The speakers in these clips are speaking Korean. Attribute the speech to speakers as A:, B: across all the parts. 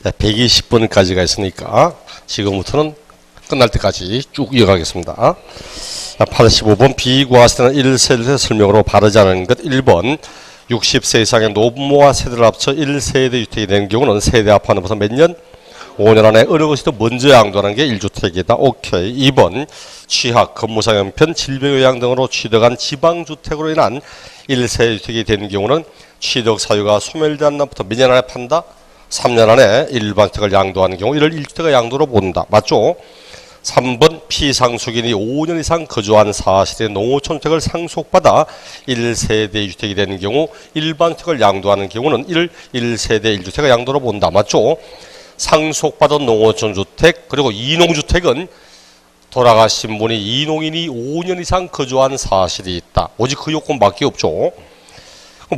A: 120번까지가 있으니까 지금부터는 끝날 때까지 쭉 이어가겠습니다. 85번 비과세는 1세대 설명으로 바르지 않은 것. 1번 60세 이상의 노부모와 세대를 합쳐 1세대 주택이 되는 경우는 세대 합하는 것은 몇 년? 5년 안에 어느 것이든 먼저 양도하는 게 1주택이다. 오케이. 2번 취학, 근무상 형편, 질병요양 등으로 취득한 지방주택으로 인한 1세대 주택이 되는 경우는 취득 사유가 소멸된 날부터 몇 년 안에 판다? 3년 안에 일반 주택을 양도하는 경우 이를 1주택의 양도로 본다. 맞죠? 3번 피상속인이 5년 이상 거주한 사실의 농어촌주택을 상속받아 1세대 주택이 되는 경우 일반 주택을 양도하는 경우는 이를 1세대 1주택의 양도로 본다. 맞죠? 상속받은 농어촌주택 그리고 이농주택은 돌아가신 분이 이농인이 5년 이상 거주한 사실이 있다. 오직 그 요건밖에 없죠.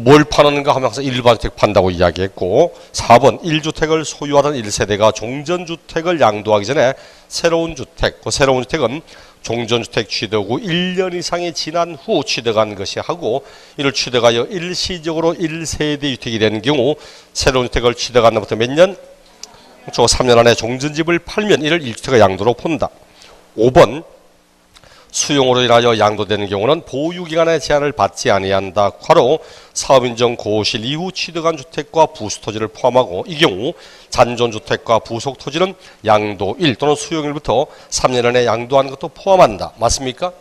A: 뭘 파는가 하면 항상 일반주택 판다고 이야기했고, 4번 1주택을 소유하던 1세대가 종전주택을 양도하기 전에 새로운 주택, 그 새로운 주택은 종전주택 취득 후 1년 이상이 지난 후 취득한 것이 하고, 이를 취득하여 일시적으로 1세대 주택이 되는 경우 새로운 주택을 취득한 날부터 몇 년? 3년 안에 종전집을 팔면 이를 1주택의 양도로 본다. 5번 수용으로 인하여 양도되는 경우는 보유기간의 제한을 받지 아니한다. 과로 사업인정 고실 이후 취득한 주택과 부수토지를 포함하고, 이 경우 잔존주택과 부속토지는 양도일 또는 수용일부터 3년 안에 양도하는 것도 포함한다. 맞습니까?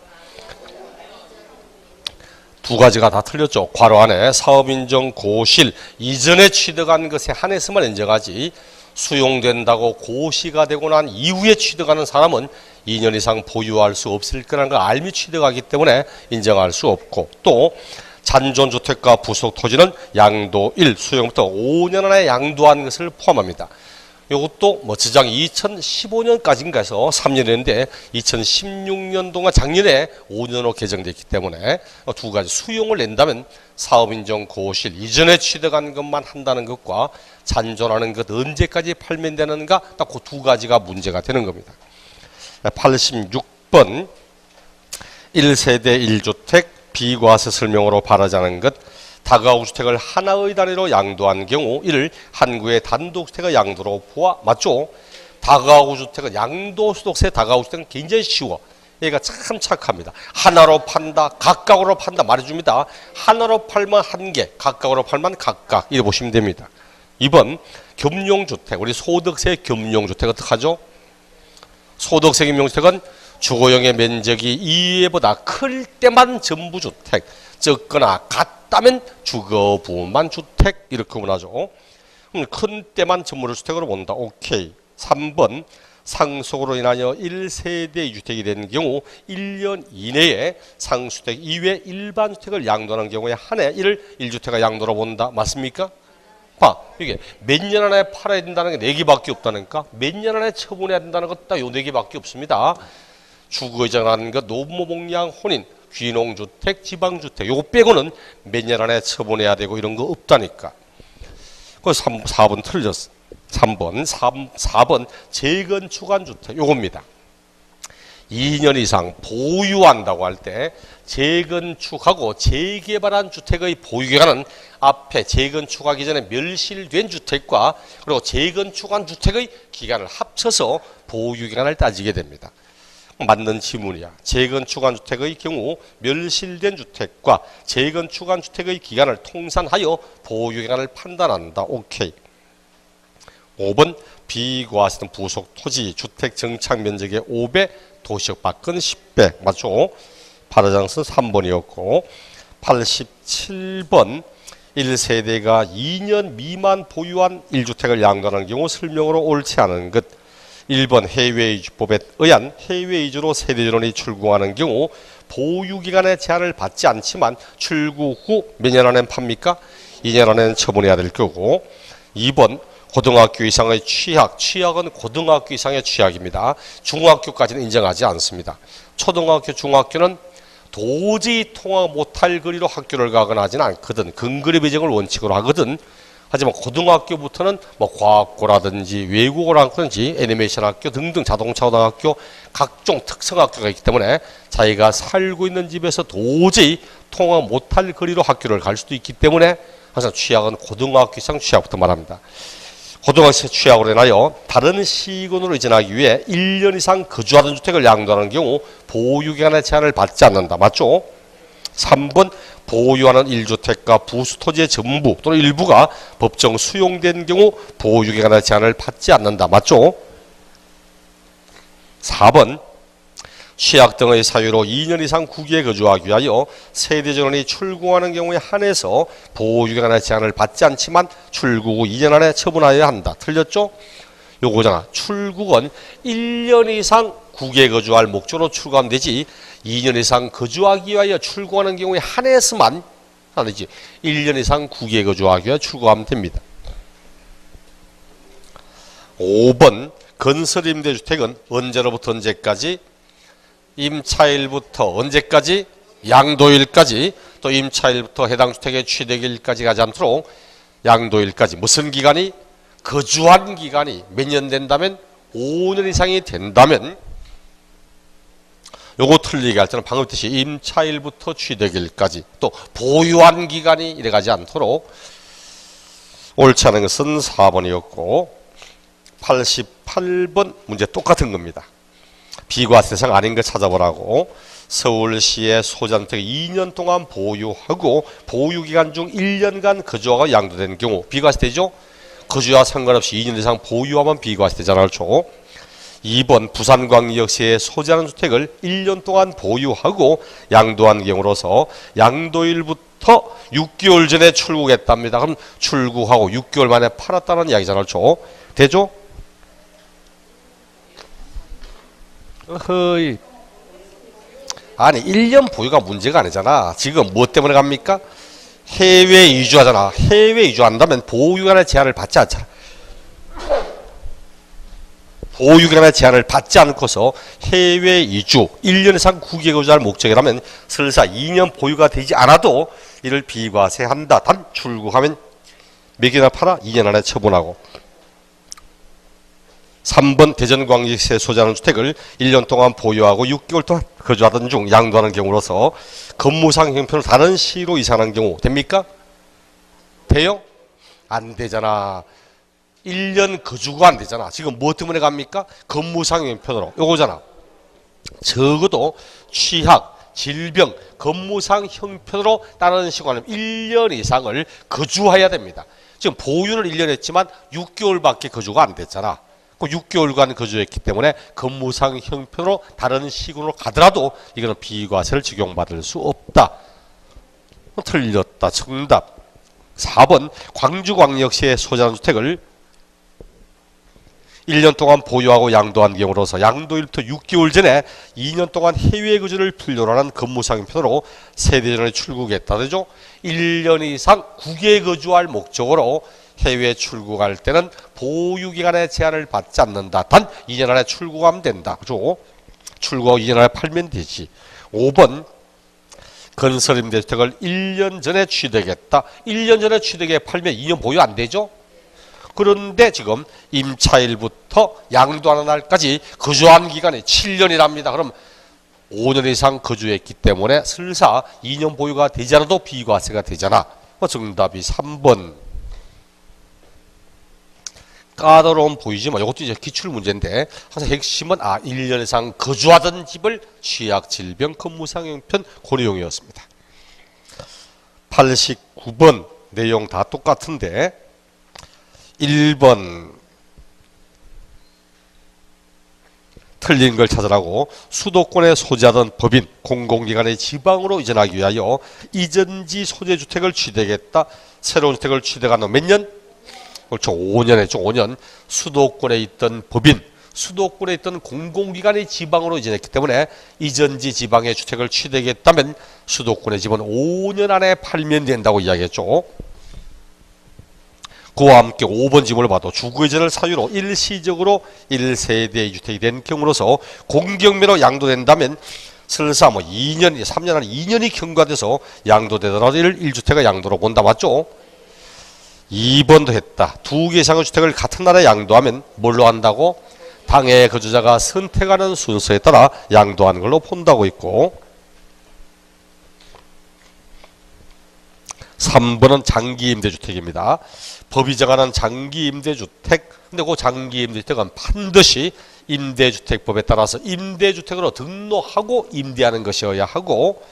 A: 두 가지가 다 틀렸죠. 괄호 안에 사업인정 고실 이전에 취득한 것에 한해서만 인정하지, 수용된다고 고시가 되고 난 이후에 취득하는 사람은 2년 이상 보유할 수 없을 거라는 걸 알미 취득하기 때문에 인정할 수 없고, 또 잔존주택과 부속토지는 양도 1, 수용부터 5년 안에 양도한 것을 포함합니다. 이것도 지장 2015년까지인가 해서 3년인데 2016년도가 작년에 5년으로 개정됐기 때문에 두 가지 수용을 낸다면 사업인정 고실 이전에 취득한 것만 한다는 것과 잔존하는 것 언제까지 팔면 되는가, 딱 그 두 가지가 문제가 되는 겁니다. 86번 1세대 1주택 비과세 설명으로 바라지 않은 것. 다가구 주택을 하나의 단위로 양도한 경우 이를 한 구의 단독주택의 양도로 보아. 맞죠? 다가구 주택은 양도소득세 다가구 주택은 굉장히 쉬워. 얘가 참 착합니다. 하나로 판다, 각각으로 판다 말해줍니다. 하나로 팔면 한 개, 각각으로 팔면 각각, 이렇게 보시면 됩니다. 2번 겸용주택, 우리 소득세 겸용주택 어떻게 하죠? 소득세 겸용주택은 주거용의 면적이 2회보다 클 때만 전부주택, 적거나 같다면 주거부만 주택, 이렇게 구분하죠. 큰 때만 전부주택으로 본다. 오케이. 3번 상속으로 인하여 1세대 주택이 되는 경우 1년 이내에 상수주택 이외 일반 주택을 양도하는 경우에 한해 이를 1주택의 양도로 본다. 맞습니까? 봐, 이게 몇 년 안에 팔아야 된다는 게 4개밖에 없다니까. 몇 년 안에 처분해야 된다는 것 딱 요 4개밖에 없습니다. 주거이전하는 것, 노부모 목량 혼인, 귀농주택, 지방주택, 요거 빼고는 몇 년 안에 처분해야 되고 이런 거 없다니까. 그 4번 틀렸어. 4번 재건축한 주택, 요겁니다. 2년 이상 보유한다고 할 때 재건축하고 재개발한 주택의 보유기간은 앞에 재건축하기 전에 멸실된 주택과 그리고 재건축한 주택의 기간을 합쳐서 보유기간을 따지게 됩니다. 맞는 지문이야. 재건축한 주택의 경우 멸실된 주택과 재건축한 주택의 기간을 통산하여 보유기간을 판단한다. 오케이. 5번 비과세는 부속 토지 주택 정착 면적의 5배, 도시역 밖은 10배. 맞죠? 바르장스 3번이었고, 87번 1세대가 2년 미만 보유한 1주택을 양도하는 경우 설명으로 옳지 않은 것. 1번 해외이주법에 의한 해외이주로 세대전원이 출국하는 경우 보유기간의 제한을 받지 않지만 출국 후 몇 년 안에 팝니까? 2년 안에는 처분해야 될 거고. 2번 고등학교 이상의 취학은 고등학교 이상의 취학입니다. 중학교까지는 인정하지 않습니다. 초등학교, 중학교는 도저히 통학 못할 거리로 학교를 가거나 하지는 않거든. 근거리 배정을 원칙으로 하거든. 하지만 고등학교부터는 과학고라든지 외국어라든지 애니메이션 학교 등등 자동차 고등학교 각종 특성학교가 있기 때문에 자기가 살고 있는 집에서 도저히 통학 못할 거리로 학교를 갈 수도 있기 때문에 항상 취학은 고등학교 이상 취학부터 말합니다. 고등학생 취약으로 인하여 다른 시군으로 이전하기 위해 1년 이상 거주하던 주택을 양도하는 경우 보유기간의 제한을 받지 않는다. 맞죠? 3번 보유하는 1주택과 부수토지의 전부 또는 일부가 법정 수용된 경우 보유기간의 제한을 받지 않는다. 맞죠? 4번 취약 등의 사유로 2년 이상 국외에 거주하기 위하여 세대전원이 출국하는 경우에 한해서 보유기간의 제한을 받지 않지만 출국 후 2년 안에 처분하여야 한다. 틀렸죠? 요거잖아. 출국은 1년 이상 국외에 거주할 목적으로 출국하면 되지 2년 이상 거주하기 위하여 출국하는 경우에 한해서만 아니지 1년 이상 국외에 거주하기 위하여 출국하면 됩니다. 5번 건설임대주택은 언제로부터 언제까지 임차일부터 언제까지 양도일까지 또 임차일부터 해당 주택의 취득일까지 가지 않도록 양도일까지 무슨 기간이 거주한 기간이 몇 년 된다면 5년 이상이 된다면 요거 틀리게 할 때는 방금 뜻이 임차일부터 취득일까지 또 보유한 기간이 이래 가지 않도록 옳지 않은 것은 4번이었고 88번 문제 똑같은 겁니다. 비과세 대상 아닌 거 찾아보라고. 서울시의 소자주택 2년 동안 보유하고 보유기간 중 1년간 거주하고 양도된 경우 비과세 되죠? 거주와 상관없이 2년 이상 보유하면 비과세 되잖아요. 그렇죠? 2번 부산광역시의 소재하는 주택을 1년 동안 보유하고 양도한 경우로서 양도일부터 6개월 전에 출국했답니다. 그럼 출국하고 6개월 만에 팔았다는 이야기잖아요. 그렇죠? 되죠? 어허이. 아니 1년 보유가 문제가 아니잖아. 지금 뭐 때문에 갑니까? 해외 이주하잖아. 해외 이주한다면 보유기간의 제한을 받지 않잖아. 보유기간의 제한을 받지 않고서 해외 이주 1년 이상 국외에 거주할 목적이라면 설사 2년 보유가 되지 않아도 이를 비과세한다. 단 출국하면 몇 개나 팔아? 2년 안에 처분하고. 3번 대전광역시에 소재하는 주택을 1년 동안 보유하고 6개월 동안 거주하던 중 양도하는 경우로서 건무상 형편을 다른 시로 이사하는 경우 됩니까? 돼요? 안 되잖아. 1년 거주가 안 되잖아. 지금 뭐 때문에 갑니까? 건무상 형편으로. 요거잖아. 적어도 취약, 질병, 건무상 형편으로 다른 시고 하면 1년 이상을 거주해야 됩니다. 지금 보유는 1년 했지만 6개월밖에 거주가 안 됐잖아. 6개월간 거주했기 때문에 건무상 형편으로 다른 시군으로 가더라도 이거는 비과세를 적용받을 수 없다. 틀렸다. 정답 4번 광주광역시의 소재하는 주택을 1년 동안 보유하고 양도한 경우로서 양도일부터 6개월 전에 2년 동안 해외 거주를 필요로 하는 건무상 형편으로 세대전에 출국했다. 되죠? 1년 이상 국외에 거주할 목적으로 해외 출국할 때는 보유기간의 제한을 받지 않는다. 단 2년 안에 출국하면 된다. 그죠? 출국하고 2년 안에 팔면 되지. 5번 건설임대주택을 1년 전에 취득했다. 1년 전에 취득해 팔면 2년 보유 안 되죠? 그런데 지금 임차일부터 양도하는 날까지 거주한 기간이 7년이랍니다. 그럼 5년 이상 거주했기 때문에 설사 2년 보유가 되지 않아도 비과세가 되잖아. 정답이 3번. 까다로운 보이지만 이것도 이제 기출문제인데 항상 핵심은 1년 이상 거주하던 집을 취약, 질병, 건무상 형편 고려용이었습니다. 89번 내용 다 똑같은데 1번 틀린 걸 찾으라고. 수도권에 소재하던 법인, 공공기관의 지방으로 이전하기 위하여 이전지 소재주택을 취득했다. 새로운 주택을 취득한 몇 년? 그렇죠. 5년 했죠. 5년. 수도권에 있던 법인, 수도권에 있던 공공기관이 지방으로 이전했기 때문에 이전지 지방의 주택을 취득했다면 수도권의 집은 5년 안에 팔면 된다고 이야기했죠. 그와 함께 5번 지문을 봐도 주거이전을 사유로 일시적으로 1세대의 주택이 된 경우로서 공경매로 양도된다면 설사 2년, 3년 안에 2년이 경과돼서 양도되더라도 이를 1주택의 양도로 본다. 맞죠? 2번도 했다. 2개 이상의 주택을 같은 날에 양도하면 뭘로 한다고? 당해 거주자가 선택하는 순서에 따라 양도하는 걸로 본다고 있고 3번은 장기 임대주택입니다. 법이 정하는 장기 임대주택. 근데 그 장기 임대주택은 반드시 임대주택법에 따라서 임대주택으로 등록하고 임대하는 것이어야 하고,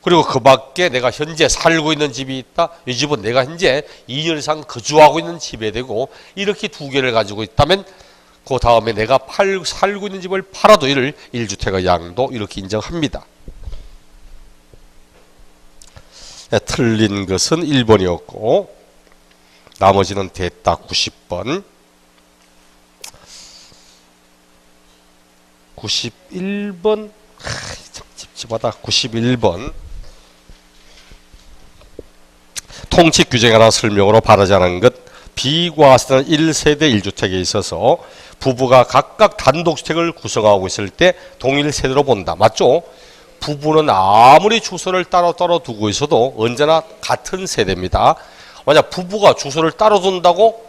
A: 그리고 그 밖에 내가 현재 살고 있는 집이 있다. 이 집은 내가 현재 2년 이상 거주하고 있는 집에 되고, 이렇게 두 개를 가지고 있다면 그 다음에 내가 살고 있는 집을 팔아도 이를 1주택의 양도 이렇게 인정합니다. 네, 틀린 것은 1번이었고 나머지는 됐다. 90번. 91번. 참 찝찝하다. 91번. 통칙 규정에 관한 설명으로 바라지 않은 것. 비과세는 1세대 1주택에 있어서 부부가 각각 단독주택을 구성하고 있을 때 동일 세대로 본다. 맞죠? 부부는 아무리 주소를 따로 두고 있어도 언제나 같은 세대입니다. 만약 부부가 주소를 따로 둔다고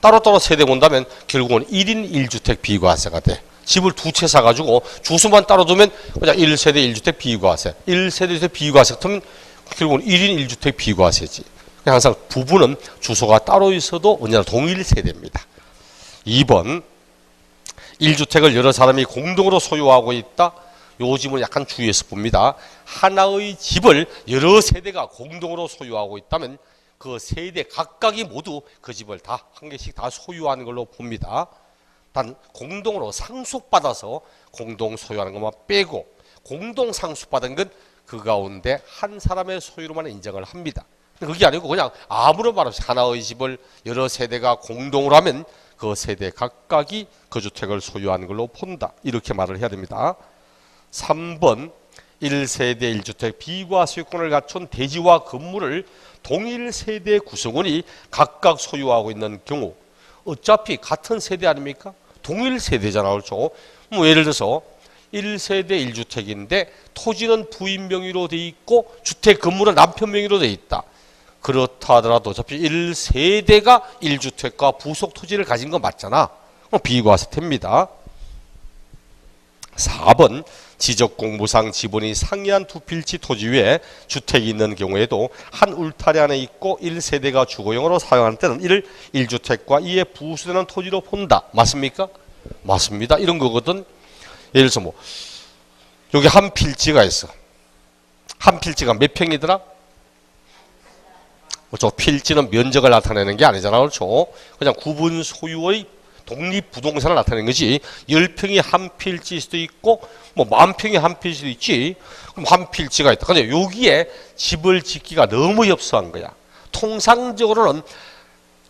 A: 따로 세대 본다면 결국은 1인 1주택 비과세가 돼. 집을 두 채 사가지고 주소만 따로 두면 그냥 1세대 1주택 비과세, 1세대 1주택 비과세 같으면 결국은 1인 1주택 비과세지. 항상 부부는 주소가 따로 있어도 언제나 동일 세대입니다. 2번, 1주택을 여러 사람이 공동으로 소유하고 있다. 요 집은 약간 주의해서 봅니다. 하나의 집을 여러 세대가 공동으로 소유하고 있다면 그 세대 각각이 모두 그 집을 다 한 개씩 다 소유하는 걸로 봅니다. 단 공동으로 상속받아서 공동 소유하는 것만 빼고 공동 상속받은 건 그 가운데 한 사람의 소유로만 인정을 합니다. 그게 아니고 그냥 아무런 말 없이 하나의 집을 여러 세대가 공동으로 하면 그 세대 각각이 그 주택을 소유하는 걸로 본다. 이렇게 말을 해야 됩니다. 3번 1세대 1주택 비과세권을 갖춘 대지와 건물을 동일 세대 구성원이 각각 소유하고 있는 경우 어차피 같은 세대 아닙니까? 동일 세대잖아. 그렇죠? 뭐 예를 들어서 1세대 1주택인데 토지는 부인 명의로 돼 있고 주택 건물은 남편 명의로 돼 있다. 그렇다 하더라도 어차피 1세대가 1주택과 부속 토지를 가진 건 맞잖아. 비과세됩니다. 4번 지적공부상 지분이 상이한 두 필지 토지 위에 주택이 있는 경우에도 한 울타리 안에 있고 1세대가 주거용으로 사용하는 때는 이를 1주택과 이에 부수되는 토지로 본다. 맞습니까? 맞습니다. 이런 거거든. 예를 들어서 뭐 여기 한 필지가 있어. 한 필지가 몇 평이더라? 그렇죠. 필지는 면적을 나타내는 게 아니잖아. 그렇죠. 그냥 구분 소유의 독립부동산을 나타내는 거지. 10평이 한 필지일 수도 있고 뭐 10,000평이 한 필지도 있지. 그럼 한 필지가 있다. 근데 여기에 집을 짓기가 너무 협소한 거야. 통상적으로는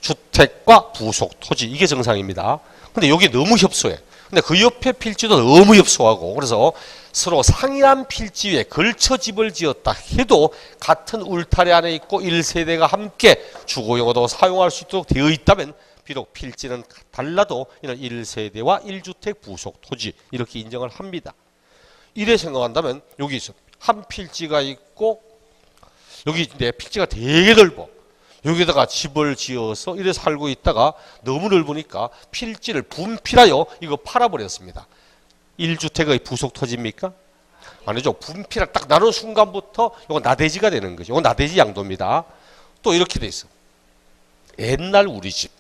A: 주택과 부속 토지 이게 정상입니다. 근데 여기 너무 협소해. 근데 그 옆에 필지도 너무 협소하고 그래서 서로 상이한 필지 위에 걸쳐 집을 지었다 해도 같은 울타리 안에 있고 1세대가 함께 주거용으로 사용할 수 있도록 되어 있다면 비록 필지는 달라도 이는 1세대와 1주택 부속 토지 이렇게 인정을 합니다. 이래 생각한다면 여기 있어. 한 필지가 있고 여기 내 필지가 되게 넓어. 여기다가 집을 지어서 이래 살고 있다가 너무 넓으니까 필지를 분필하여 이거 팔아버렸습니다. 1주택의 부속 토지입니까? 아니죠. 분필을 딱 나눈 순간부터 이건 나대지가 되는 거죠. 이건 나대지 양도입니다. 또 이렇게 돼 있어. 옛날 우리 집.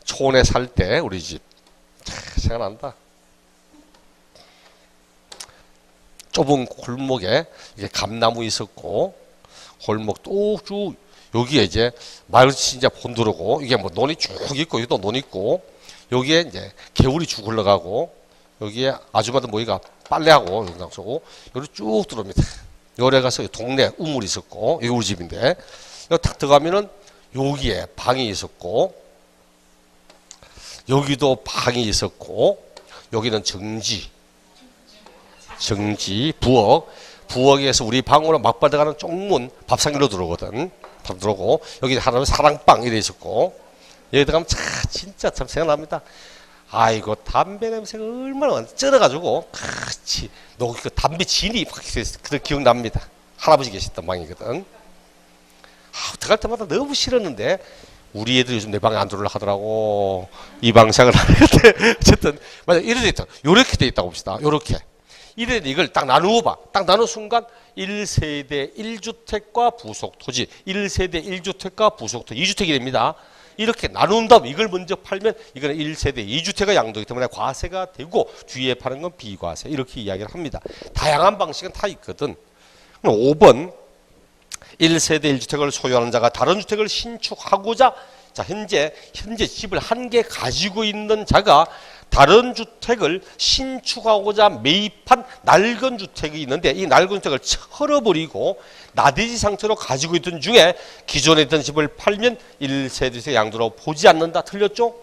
A: 촌에 살 때 우리 집. 생각난다. 좁은 골목에 이게 감나무 있었고 골목 쭉 여기에 이제 마을이 이제 본드르고 이게 뭐 논이 쭉 있고 여기도 논 있고 여기에 이제 개울이 쭉 흘러가고 여기에 아줌마들 모이가 빨래하고 여기 쭉 들어옵니다. 요래 가서 동네 우물이 있었고 여기 우리 집인데 여기 탁 들어가면은 여기에 방이 있었고 여기도 방이 있었고 여기는 정지 부엌에서 우리 방으로 막 받아가는 쪽문 밥상기로 들어오거든. 밥 들어오고 여기 하나는 사랑방 이래 있었고 여기 들어가면 진짜 참 생각납니다. 아이고 담배 냄새가 얼마나 쩔어가지고 같이 그 담배 진이 그 기억납니다. 할아버지 계셨던 방이거든. 들어갈 때마다 너무 싫었는데 우리 애들이 요즘 내 방에 안 들어오려 하더라고. 이 방생을 하는데 어쨌든 만약 이렇게 돼 있다. 요렇게 돼 있다고 봅시다. 요렇게 이래 이걸 딱 나누어 봐. 딱 나누는 순간 1세대 1주택과 부속토지, 1세대 1주택과 부속토지 2주택이 됩니다. 이렇게 나눈 다음 이걸 먼저 팔면 이거는 1세대 2주택의 양도이기 때문에 과세가 되고 뒤에 파는 건 비과세, 이렇게 이야기를 합니다. 다양한 방식은 다 있거든. 5번 1세대 1주택을 소유하는 자가 다른 주택을 신축하고자, 자 현재 집을 한 개 가지고 있는 자가 다른 주택을 신축하고자 매입한 낡은 주택이 있는데 이 낡은 주택을 털어버리고 나대지 상태로 가지고 있던 중에 기존에 있던 집을 팔면 1세대 1주택 양도로 보지 않는다. 틀렸죠?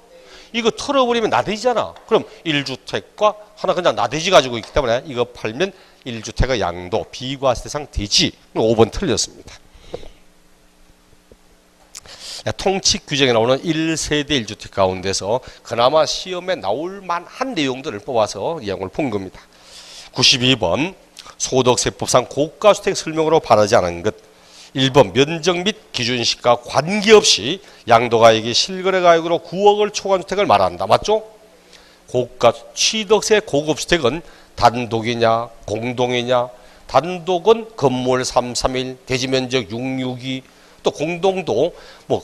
A: 이거 털어버리면 나대지잖아. 그럼 1주택과 하나 그냥 나대지 가지고 있기 때문에 이거 팔면 1주택의 양도 비과세 대상 되지. 5번 틀렸습니다. 통칙 규정에 나오는 1세대 1주택 가운데서 그나마 시험에 나올 만한 내용들을 뽑아서 이양을 본 겁니다. 92번 소득세법상 고가주택 설명으로 바르지 않은 것. 1번 면적 및 기준시가 관계없이 양도가액이 실거래가액으로 9억을 초과한 주택을 말한다. 맞죠? 고가 취득세 고급주택은 단독이냐 공동이냐, 단독은 건물 331, 대지면적 662, 또 공동도 뭐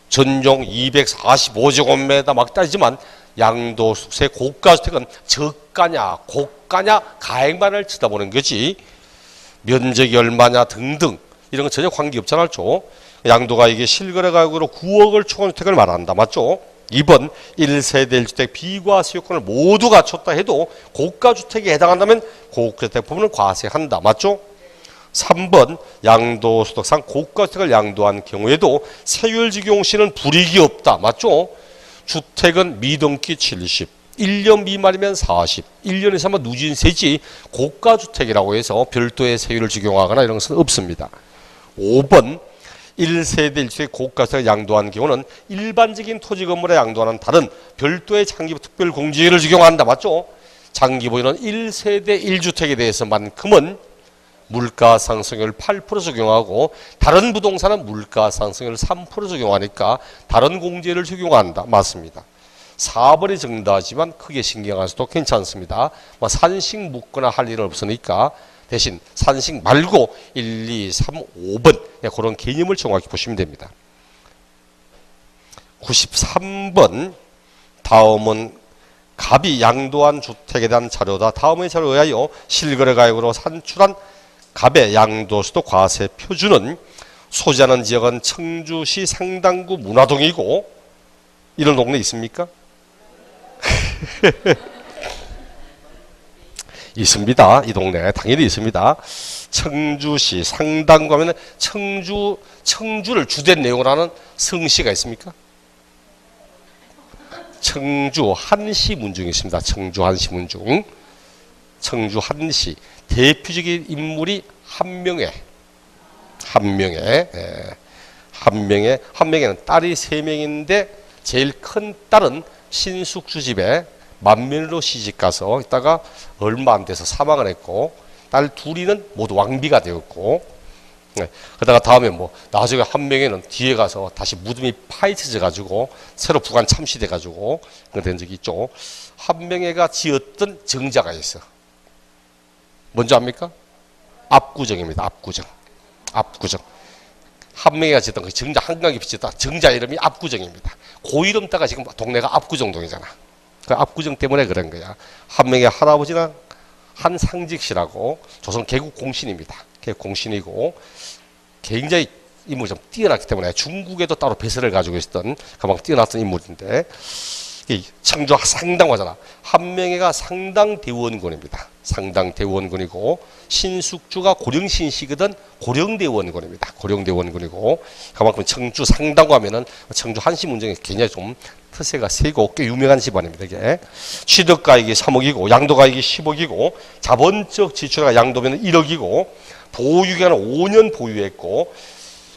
A: 전용 245제곱미터 막 따지지만 양도세 고가주택은 저가냐 고가냐 가액만을 쳐다보는 거지 면적이 얼마냐 등등 이런 건 전혀 관계없잖아요. 양도가 이게 실거래가액으로 9억을 초과한 주택을 말한다. 맞죠? 2번 1세대 1주택 비과세 요건을 모두 갖췄다 해도 고가주택에 해당한다면 고가주택 부분을 과세한다. 맞죠? 3번 양도소득상 고가주택을 양도한 경우에도 세율적용시는 불이익이 없다. 맞죠? 주택은 미등기 70, 1년 미만이면 40, 1년 이상은 누진세지 고가주택이라고 해서 별도의 세율을 적용하거나 이런 것은 없습니다. 5번 1세대 1주택 고가주택을 양도한 경우는 일반적인 토지 건물에 양도하는 다른 별도의 장기부 특별공제를 적용한다. 맞죠? 장기보유는 1세대 1주택에 대해서만큼은 물가 상승률 8% 적용하고 다른 부동산은 물가 상승률 3% 적용하니까 다른 공제를 적용한다. 맞습니다. 4번이 정답이지만 크게 신경 안 써도 괜찮습니다. 산식 묻거나 할 일은 없으니까 대신 산식 말고 1, 2, 3, 5번 그런 개념을 정확히 보시면 됩니다. 93번 다음은 갑이 양도한 주택에 대한 자료다. 다음의 자료에 의하여 실거래가액으로 산출한 갑의 양도소득 과세 표준은 소지하는 지역은 청주시 상당구 문화동이고 이런 동네 있습니까? 있습니다. 이 동네 당연히 있습니다. 청주시 상당구 하면 청주를 주된 내용으로 하는 성시가 있습니까? 청주 한시 문중이 있습니다. 청주 한시 문중. 청주 한시 대표적인 인물이 한명회. 한명회는 딸이 3명인데 제일 큰 딸은 신숙주 집에 만면으로 시집가서 있다가 얼마 안 돼서 사망을 했고 딸 둘이는 모두 왕비가 되었고 그러다가 다음에 나중에 한명회는 뒤에 가서 다시 무덤이 파헤쳐져 가지고 새로 부관 참시돼 가지고 된 적이 있죠. 한명회가 지었던 정자가 있어. 뭔지 압니까? 압구정입니다. 압구정. 한명회가 지었던 그 정자 한강 깊이 지었다. 정자 이름이 압구정입니다. 그 이름 따가 지금 동네가 압구정동이잖아. 그 압구정 때문에 그런 거야. 한명회 할아버지는 한상직씨라고 조선 개국 공신입니다. 개국 공신이고 굉장히 인물이 좀 뛰어났기 때문에 중국에도 따로 배설을 가지고 있었던 가장 뛰어났던 인물인데 청주 상당화잖아. 한명회가 상당대원군입니다. 상당대원군이고 신숙주가 고령신시거든 고령대원군입니다. 고령대원군이고 그만큼 청주 상당화면은 청주 한시 문정이 굉장히 좀 특세가 세고 꽤 유명한 집안입니다. 이게 취득가액이 3억이고 양도가액이 10억이고 자본적 지출가 양도면 1억이고 보유기간은 5년 보유했고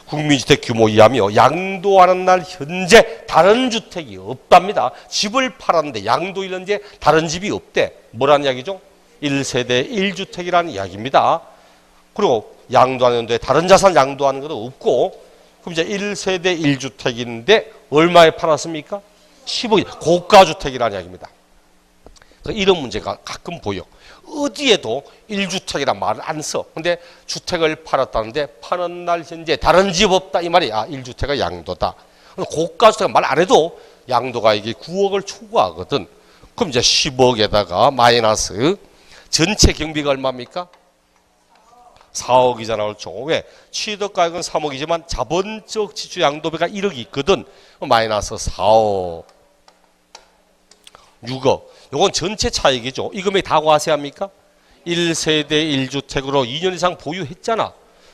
A: 국민주택 규모 이하며 양도하는 날 현재 다른 주택이 없답니다. 집을 팔았는데 양도 현재 다른 집이 없대. 뭐라는 이야기죠? 1세대 1주택이라는 이야기입니다. 그리고 양도하는데 다른 자산 양도하는 것도 없고 그럼 이제 1세대 1주택인데 얼마에 팔았습니까? 10억. 고가주택이라는 이야기입니다. 이런 문제가 가끔 보여. 어디에도 1주택이란 말을 안 써. 근데 주택을 팔았다는데 파는 날 현재 다른 집 없다 이 말이 1주택의 양도다. 고가주택 말 안 해도 양도가 이게 9억을 초과하거든. 그럼 이제 10억에다가 마이너스 전체 경비가 얼마입니까? 4억이잖아. 그렇죠. 왜? 취득가액은 3억이지만 자본적 지출 양도비가 1억이 있거든. 마이너스 4억. 6억. 요건 전체 차익이죠. 이 금액이 다 과세합니까? 1세대 1주택으로 2년 이상 보유했잖아.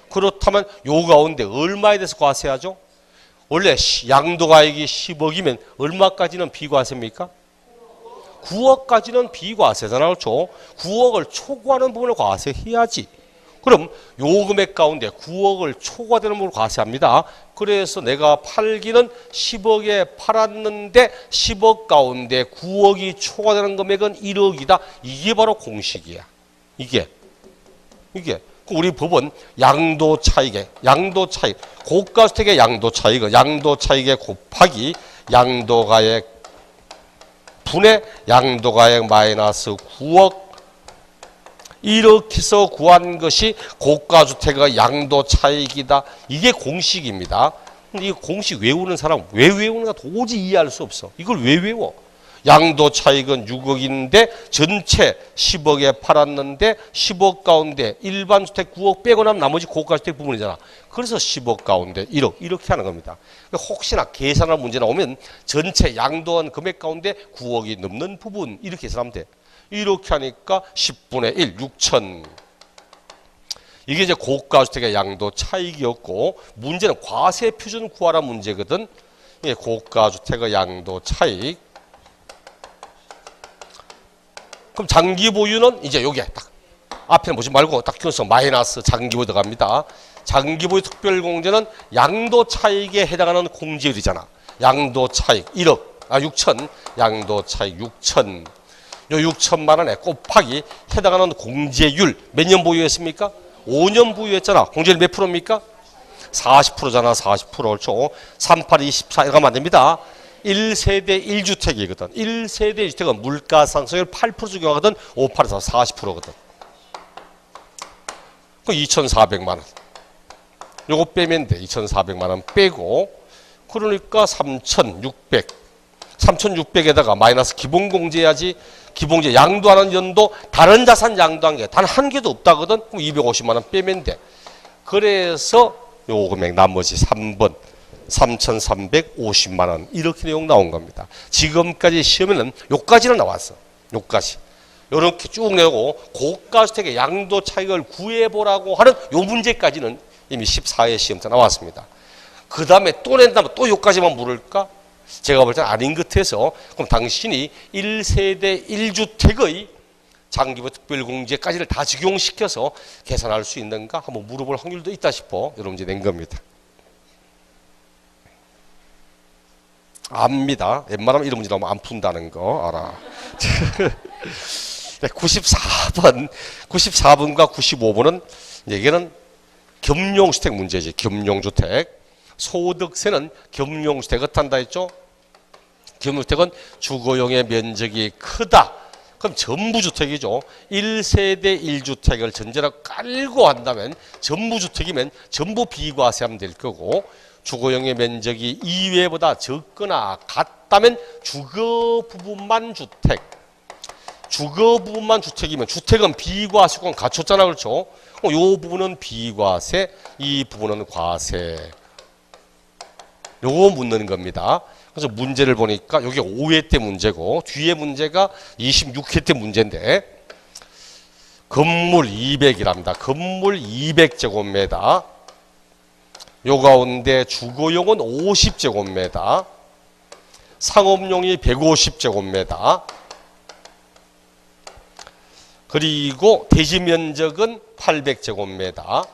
A: 그렇다면 요 가운데 얼마에 대해서 과세하죠? 원래 양도가액이 10억이면 얼마까지는 비과세입니까? 9억까지는 비과세잖아. 그렇죠? 9억을 초과하는 부분을 과세해야지. 그럼 요 금액 가운데 9억을 초과되는 부분을 과세합니다. 그래서 내가 팔기는 10억에 팔았는데 10억 가운데 9억이 초과되는 금액은 1억이다. 이게 바로 공식이야. 이게 우리 법은 양도 차익, 고가주택의 양도 차익은 양도 차익에 곱하기 양도가액 분의 양도가액 마이너스 9억 이렇게 해서 구한 것이 고가주택의 양도 차익이다. 이게 공식입니다. 근데 이 공식 외우는 사람 왜 외우는가 도저히 이해할 수 없어. 이걸 왜 외워? 양도 차익은 6억인데 전체 10억에 팔았는데 10억 가운데 일반 주택 9억 빼고 나면 나머지 고가주택 부분이잖아. 그래서 10억 가운데 1억 이렇게 하는 겁니다. 혹시나 계산할 문제 나오면 전체 양도한 금액 가운데 9억이 넘는 부분 이렇게 계산하면 돼. 이렇게 하니까 10분의 1, 6천. 이게 이제 고가주택의 양도 차익이었고 문제는 과세 표준 구하라 문제거든. 이게 고가주택의 양도 차익. 그럼 장기 보유는 이제 여기에 딱 앞에는 보지 말고 딱 끼워서 마이너스 장기 보유 들어갑니다. 장기 보유 특별공제는 양도 차익에 해당하는 공제율이잖아. 양도 차익 1억, 6천. 양도 차익 6천. 요 6천만 원에 곱하기 해당하는 공제율 몇 년 보유했습니까? 5년 보유했잖아. 공제율 몇 프로입니까? 40%잖아. 40%. 그렇죠. 38, 24 이렇게 하면 안 됩니다. 1세대 1주택이거든. 1세대 1주택은 물가상승률 8% 적용하거든. 5, 8에서 40%거든. 그 2,400만 원. 요거 빼면 돼. 2,400만 원 빼고 그러니까 3,600. 3,600에다가 마이너스 기본공제 해야지. 기본공제 양도하는 연도 다른 자산 양도한 게 단 한 개도 없다거든. 그럼 250만 원 빼면 돼. 그래서 요 금액 나머지 3번 3,350만 원 이렇게 내용 나온 겁니다. 지금까지 시험에는 요까지는 나왔어. 요까지. 요렇게 쭉 내고 고가주택의 양도 차익을 구해보라고 하는 요 문제까지는 이미 14회 시험때 나왔습니다. 그 다음에 또 낸다면 또 요까지만 물을까? 제가 볼 때는 아닌 것 같아서 그럼 당신이 1세대 1주택의 장기부 특별공제까지를 다 적용시켜서 계산할 수 있는가 한번 물어볼 확률도 있다 싶어 여러분 이제 낸 겁니다. 압니다. 웬만하면 이런 문제 나오면 안 푼다는 거 알아. 94번과 95번은 이게는 겸용주택 문제지. 겸용주택. 소득세는 겸용주택을 탄다 했죠. 겸용주택은 주거용의 면적이 크다. 그럼 전부주택이죠. 1세대 1주택을 전제로 깔고 한다면 전부주택이면 전부 비과세하면 될 거고 주거용의 면적이 2회보다 적거나 같다면 주거 부분만 주택. 주거 부분만 주택이면 주택은 비과세권 갖췄잖아. 그렇죠? 요 부분은 비과세, 이 부분은 과세. 요거 묻는 겁니다. 그래서 문제를 보니까 여기 5회 때 문제고 뒤에 문제가 26회 때 문제인데 건물 200이랍니다. 건물 200제곱미터. 요 가운데 주거용은 50제곱미터. 상업용이 150제곱미터. 그리고 대지 면적은 800제곱미터.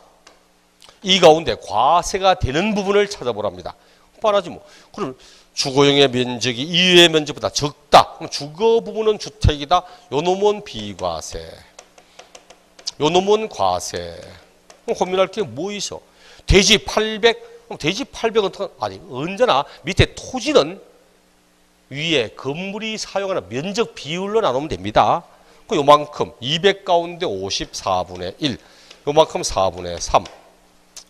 A: 이 가운데 과세가 되는 부분을 찾아보랍니다. 뻔하지 뭐. 그럼 주거용의 면적이 이외의 면적보다 적다. 그럼 주거 부분은 주택이다. 요 놈은 비과세. 요 놈은 과세. 그럼 고민할 게 뭐 있어? 대지 800. 그럼 대지 800은 아니 언제나 밑에 토지는 위에 건물이 사용하는 면적 비율로 나누면 됩니다. 그 요만큼 200 가운데 54분의 1, 요만큼 4분의 3.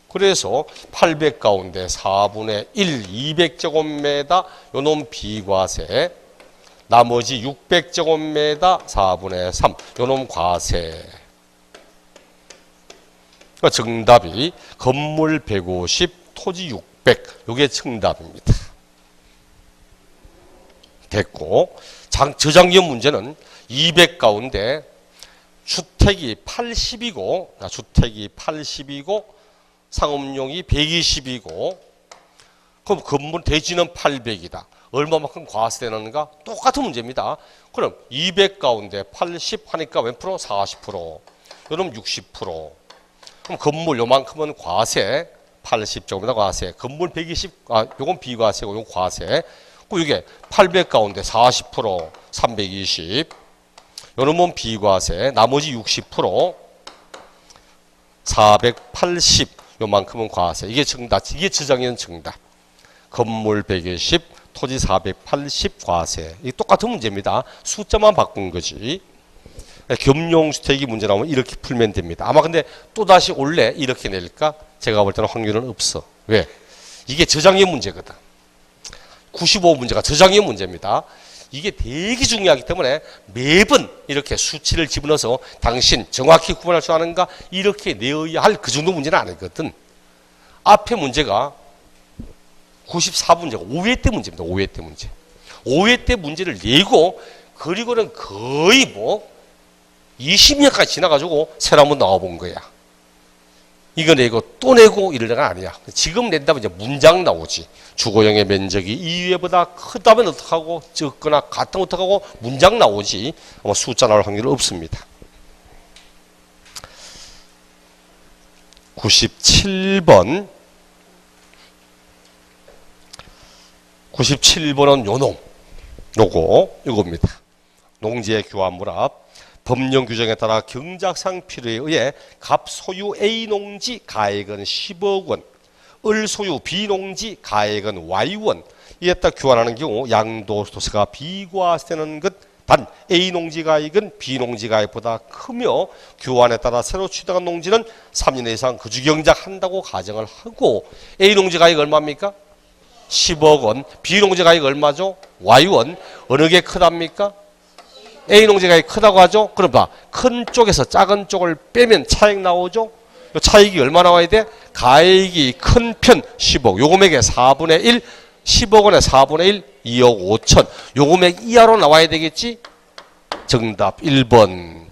A: 그래서 800 가운데 4분의 1, 200제곱미터 요놈 비과세, 나머지 600제곱미터 4분의 3, 요놈 과세. 그러니까 정답이 건물 150, 토지 600, 요게 정답입니다. 됐고, 저장기업 문제는 200 가운데 주택이 80이고, 상업용이 120이고, 그럼 건물 대지는 800이다. 얼마만큼 과세되는가? 똑같은 문제입니다. 그럼 200 가운데 80 하니까 몇 프로? 40%. 그럼 60%. 그럼 건물 요만큼은 과세, 80제곱미터 과세. 건물 120, 요건 비과세고, 요건 과세. 그 이게 800 가운데 40%, 320. 요놈은 비과세. 나머지 60%, 480. 요만큼은 과세. 이게 정답. 이게 저장인 정답. 건물 120, 토지 480 과세. 이게 똑같은 문제입니다. 숫자만 바꾼 거지. 겸용주택이 문제 나오면 이렇게 풀면 됩니다. 아마 근데 또다시 원래 이렇게 낼까? 제가 볼 때는 확률은 없어. 왜? 이게 저장의 문제거든. 95문제가 저장의 문제입니다. 이게 되게 중요하기 때문에 매번 이렇게 수치를 집어넣어서 당신 정확히 구분할 수 아는가? 이렇게 내어야 할 그 정도 문제는 아니거든. 앞에 문제가 94문제가 5회 때 문제입니다. 5회 때 문제. 5회 때 문제를 내고 그리고는 거의 뭐 20년까지 지나가지고 새로 한번 나와본 거야. 이거 내고 또 내고 이럴 때가 아니야. 지금 낸다면 이제 문장 나오지. 주거용의 면적이 2회보다 크다면 어떡하고 적거나 같으면 어떡하고 문장 나오지. 아마 숫자 나올 확률은 없습니다. 97번. 97번은 요놈. 요겁니다. 농지의 교환물 앞. 법령 규정에 따라 경작상 필요에 의해 갑 소유 A농지 가액은 10억 원, 을 소유 B농지 가액은 Y원, 이에 따라 교환하는 경우 양도소득세가 비과세되는 것, 단 A농지 가액은 B농지 가액보다 크며 교환에 따라 새로 취득한 농지는 3년 이상 거주 경작한다고 가정을 하고, A농지 가액 얼마입니까? 10억 원, B농지 가액 얼마죠? Y원. 어느 게 크답니까? A농지 가액이 크다고 하죠? 그럼 봐. 큰 쪽에서 작은 쪽을 빼면 차익 나오죠? 이 차익이 얼마 나와야 돼? 가액이 큰 편 10억. 요 금액의 4분의 1, 10억 원의 4분의 1, 2억 5천. 요 금액 이하로 나와야 되겠지? 정답 1번.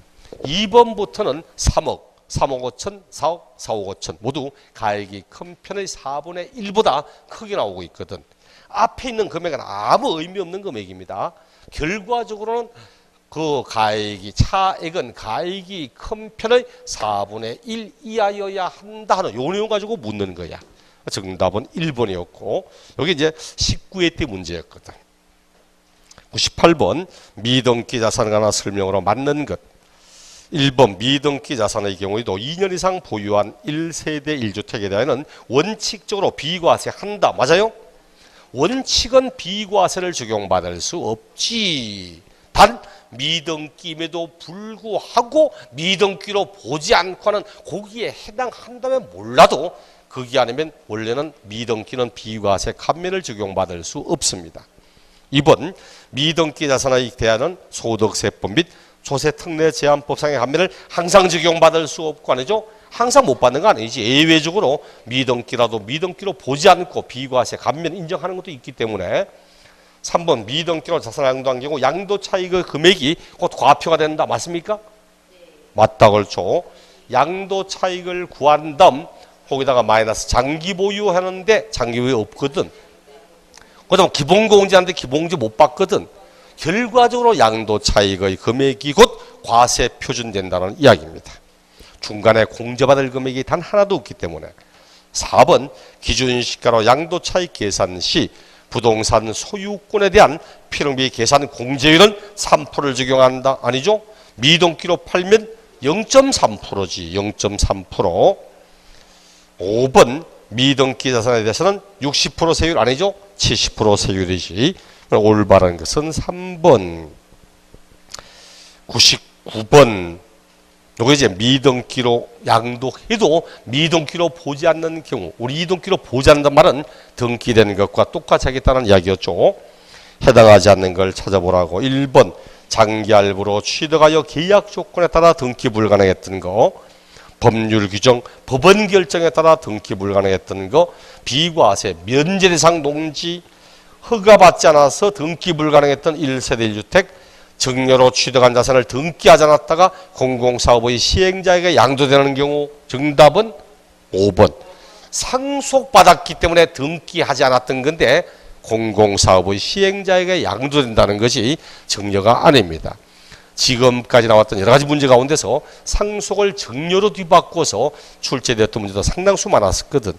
A: 2번부터는 3억, 3억 5천, 4억, 4억 5천. 모두 가액이 큰 편의 4분의 1보다 크게 나오고 있거든. 앞에 있는 금액은 아무 의미 없는 금액입니다. 결과적으로는 그 차액은 가액이 큰 편의 4분의 1 이하여야 한다 하는 요 내용 가지고 묻는 거야. 정답은 1번이었고, 여기 이제 19회 때 문제였거든. 98번 미등기 자산을 하나 설명으로 맞는 것. 1번 미등기 자산의 경우에도 2년 이상 보유한 1세대 1주택에 대해서는 원칙적으로 비과세한다. 맞아요? 원칙은 비과세를 적용받을 수 없지. 단 미등기임에도 불구하고 미등기로 보지 않고는 거기에 해당한다면 몰라도 그게 아니면 원래는 미등기는 비과세 감면을 적용받을 수 없습니다. 2번 미등기 자산에 대한 소득세법 및 조세특례제한법상의 감면을 항상 적용받을 수 없고 아니죠. 항상 못 받는 거 아니지. 예외적으로 미등기라도 미등기로 보지 않고 비과세 감면 인정하는 것도 있기 때문에 3번 미등기로 자산을 양도한 경우 양도 차익의 금액이 곧 과표가 된다. 맞습니까? 네. 맞다 그렇죠. 양도 차익을 구한 다음 거기다가 마이너스 장기 보유하는데 장기 보유 없거든. 그다음 기본공제하는데 기본공제 못 받거든. 결과적으로 양도 차익의 금액이 곧 과세 표준된다는 이야기입니다. 중간에 공제받을 금액이 단 하나도 없기 때문에. 4번 기준시가로 양도 차익 계산 시 부동산 소유권에 대한 필요비 계산 공제율은 3%를 적용한다. 아니죠? 미등기로 팔면 0.3%지. 0.3%. 5번 미등기 자산에 대해서는 60% 세율 아니죠? 70% 세율이지. 올바른 것은 3번. 9번 요거 이제 미등기로 양도해도 미등기로 보지 않는 경우, 우리 이등기로 보지 않는다는 말은 등기된 것과 똑같이 하겠다는 이야기였죠. 해당하지 않는 걸 찾아보라고. 1번 장기할부로 취득하여 계약 조건에 따라 등기 불가능했던 거, 법률 규정, 법원 결정에 따라 등기 불가능했던 거, 비과세, 면제 대상 농지, 허가받지 않아서 등기 불가능했던 1세대 1주택, 증여로 취득한 자산을 등기하지 않았다가 공공사업의 시행자에게 양도되는 경우. 정답은 5번. 상속받았기 때문에 등기하지 않았던 건데 공공사업의 시행자에게 양도된다는 것이 증여가 아닙니다. 지금까지 나왔던 여러 가지 문제 가운데서 상속을 증여로 뒤바꿔서 출제되었던 문제도 상당수 많았었거든.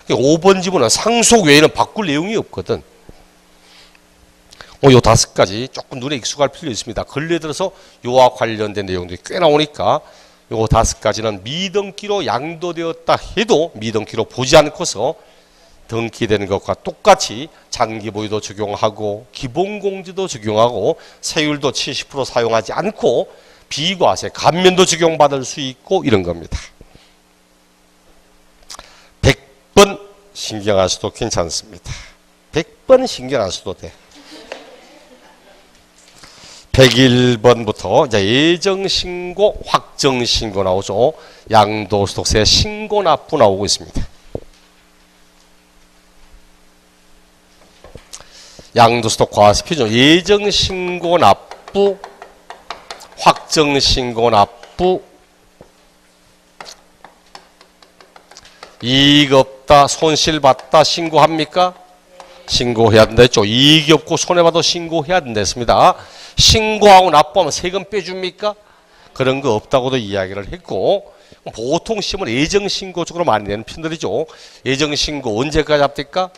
A: 5번 지문은 상속 외에는 바꿀 내용이 없거든. 요 5가지 조금 눈에 익숙할 필요 있습니다. 근래에 들어서 요와 관련된 내용들이 꽤 나오니까 요 5가지는 미등기로 양도되었다 해도 미등기로 보지 않고서 등기되는 것과 똑같이 장기보유도 적용하고 기본공제도 적용하고 세율도 70% 사용하지 않고 비과세, 감면도 적용받을 수 있고 이런 겁니다. 100번 신경하셔도 괜찮습니다. 100번 신경하셔도 돼. 101번부터 이제 예정신고, 확정신고 나오죠. 양도소득세 신고납부 나오고 있습니다. 양도소득 과세 표준 예정신고납부, 확정신고납부, 이익 없다, 손실봤다 신고합니까? 신고해야 된다 했죠. 이익이 없고 손해봐도 신고해야 된다 했습니다. 신고하고 납부하면 세금 빼줍니까? 그런 거 없다고도 이야기를 했고, 보통 시험은 예정신고 쪽으로 많이 내는 편들이죠. 예정신고 언제까지 합니까?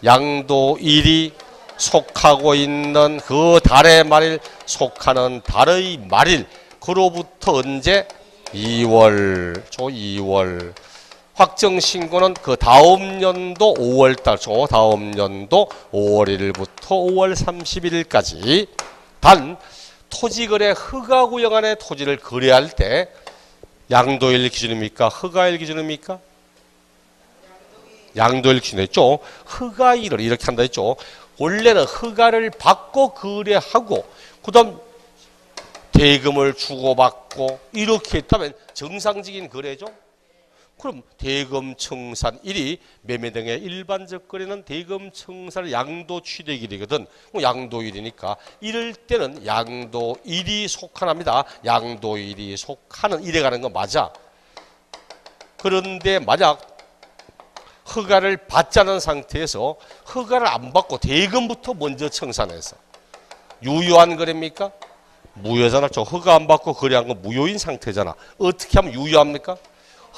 A: 양도일이 속하고 있는 그 달의 말일, 속하는 달의 말일, 그로부터 언제? 2월, 2월. 확정신고는 그 다음 연도 5월달, 다음 연도 5월 1일부터 5월 31일까지. 단 토지거래 허가구역안에 토지를 거래할 때 양도일 기준입니까? 허가일 기준입니까? 양도일 기준이었죠. 허가일을 이렇게 한다 했죠. 원래는 허가를 받고 거래하고 그다음 대금을 주고받고 이렇게 했다면 정상적인 거래죠. 그럼 대금 청산일이 매매 등의 일반적 거래는 대금 청산 양도 취득일이거든. 양도일이니까 이럴 때는 양도일이 속한합니다. 양도일이 속하는 일에 가는 건 맞아. 그런데 만약 허가를 받지 않은 상태에서 허가를 안 받고 대금부터 먼저 청산해서 유효한 거래입니까? 무효잖아. 허가 안 받고 거래한 건 무효인 상태잖아. 어떻게 하면 유효합니까?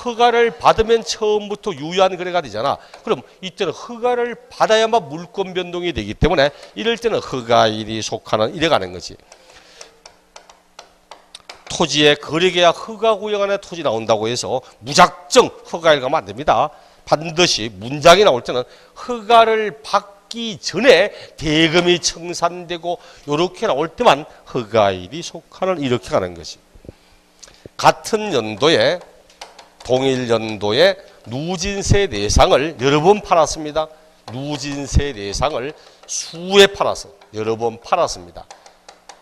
A: 허가를 받으면 처음부터 유효한 거래가 되잖아. 그럼 이때는 허가를 받아야만 물권 변동이 되기 때문에 이럴 때는 허가일이 속하는 일에 가는 거지. 토지의 거래계약 허가구역 안에 토지 나온다고 해서 무작정 허가일 가면 안 됩니다. 반드시 문장이 나올 때는 허가를 받기 전에 대금이 청산되고 이렇게 나올 때만 허가일이 속하는 이렇게 가는 것이. 같은 연도에 동일 연도에 누진세 내상을 여러 번 팔았습니다. 누진세 내상을 수에 팔아서 여러 번 팔았습니다.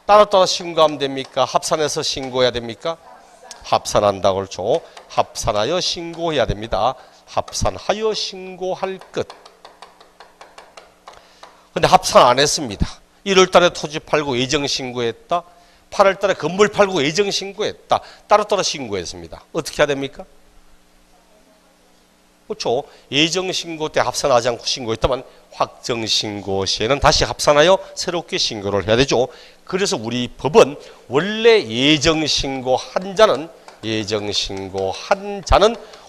A: 따로따로 신고하면 됩니까? 합산해서 신고해야 됩니까? 합산한다고 그렇죠. 합산하여 신고해야 됩니다. 합산하여 신고할 것. 근데 합산 안 했습니다. 1월 달에 토지 팔고 예정 신고했다. 8월 달에 건물 팔고 예정 신고했다. 따로따로 신고했습니다. 어떻게 해야 됩니까? 그렇죠. 예정신고 때 합산하지 않고 신고했다면 확정신고 시에는 다시 합산하여 새롭게 신고를 해야 되죠. 그래서 우리 법은 원래 예정신고 한 자는